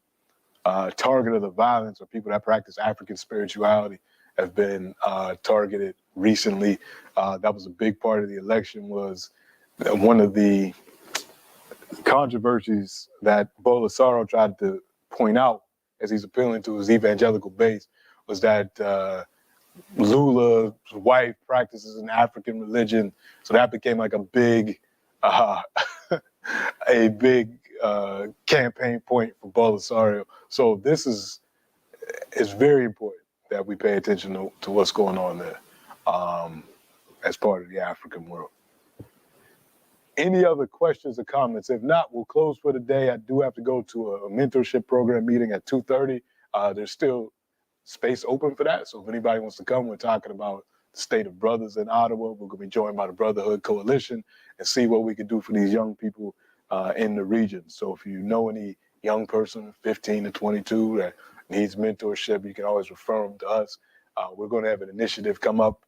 target of the violence are people that practice African spirituality have been targeted recently. That was a big part of the election. Was one of the controversies that Bolsonaro tried to point out as he's appealing to his evangelical base was that Lula's wife practices an African religion, so that became like a big campaign point for Bolsonaro. So this is very important that we pay attention to what's going on there as part of the African world. Any other questions or comments? If not, we'll close for the day. I do have to go to a mentorship program meeting at 2:30. There's still space open for that. So if anybody wants to come, we're talking about the state of brothers in Ottawa. We're going to be joined by the Brotherhood Coalition and see what we can do for these young people in the region. So if you know any young person, 15 to 22, that needs mentorship, you can always refer them to us. We're going to have an initiative come up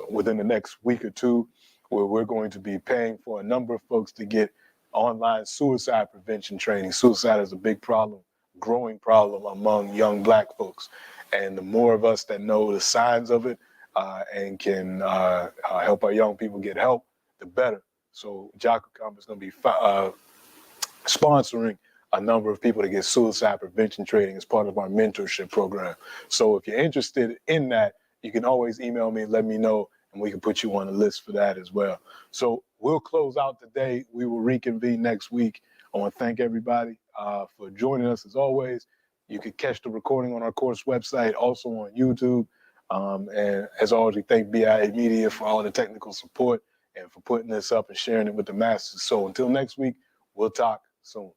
within the next week or two where we're going to be paying for a number of folks to get online suicide prevention training. Suicide is a big problem, growing problem among young black folks. And the more of us that know the signs of it and can help our young people get help, the better. So JACOCOM is going to be sponsoring a number of people to get suicide prevention training as part of our mentorship program. So if you're interested in that, you can always email me, let me know, and we can put you on the list for that as well. So we'll close out today. We will reconvene next week. I want to thank everybody for joining us as always. You can catch the recording on our course website, also on YouTube. And as always, we thank BIA Media for all the technical support and for putting this up and sharing it with the masses. So until next week, we'll talk soon.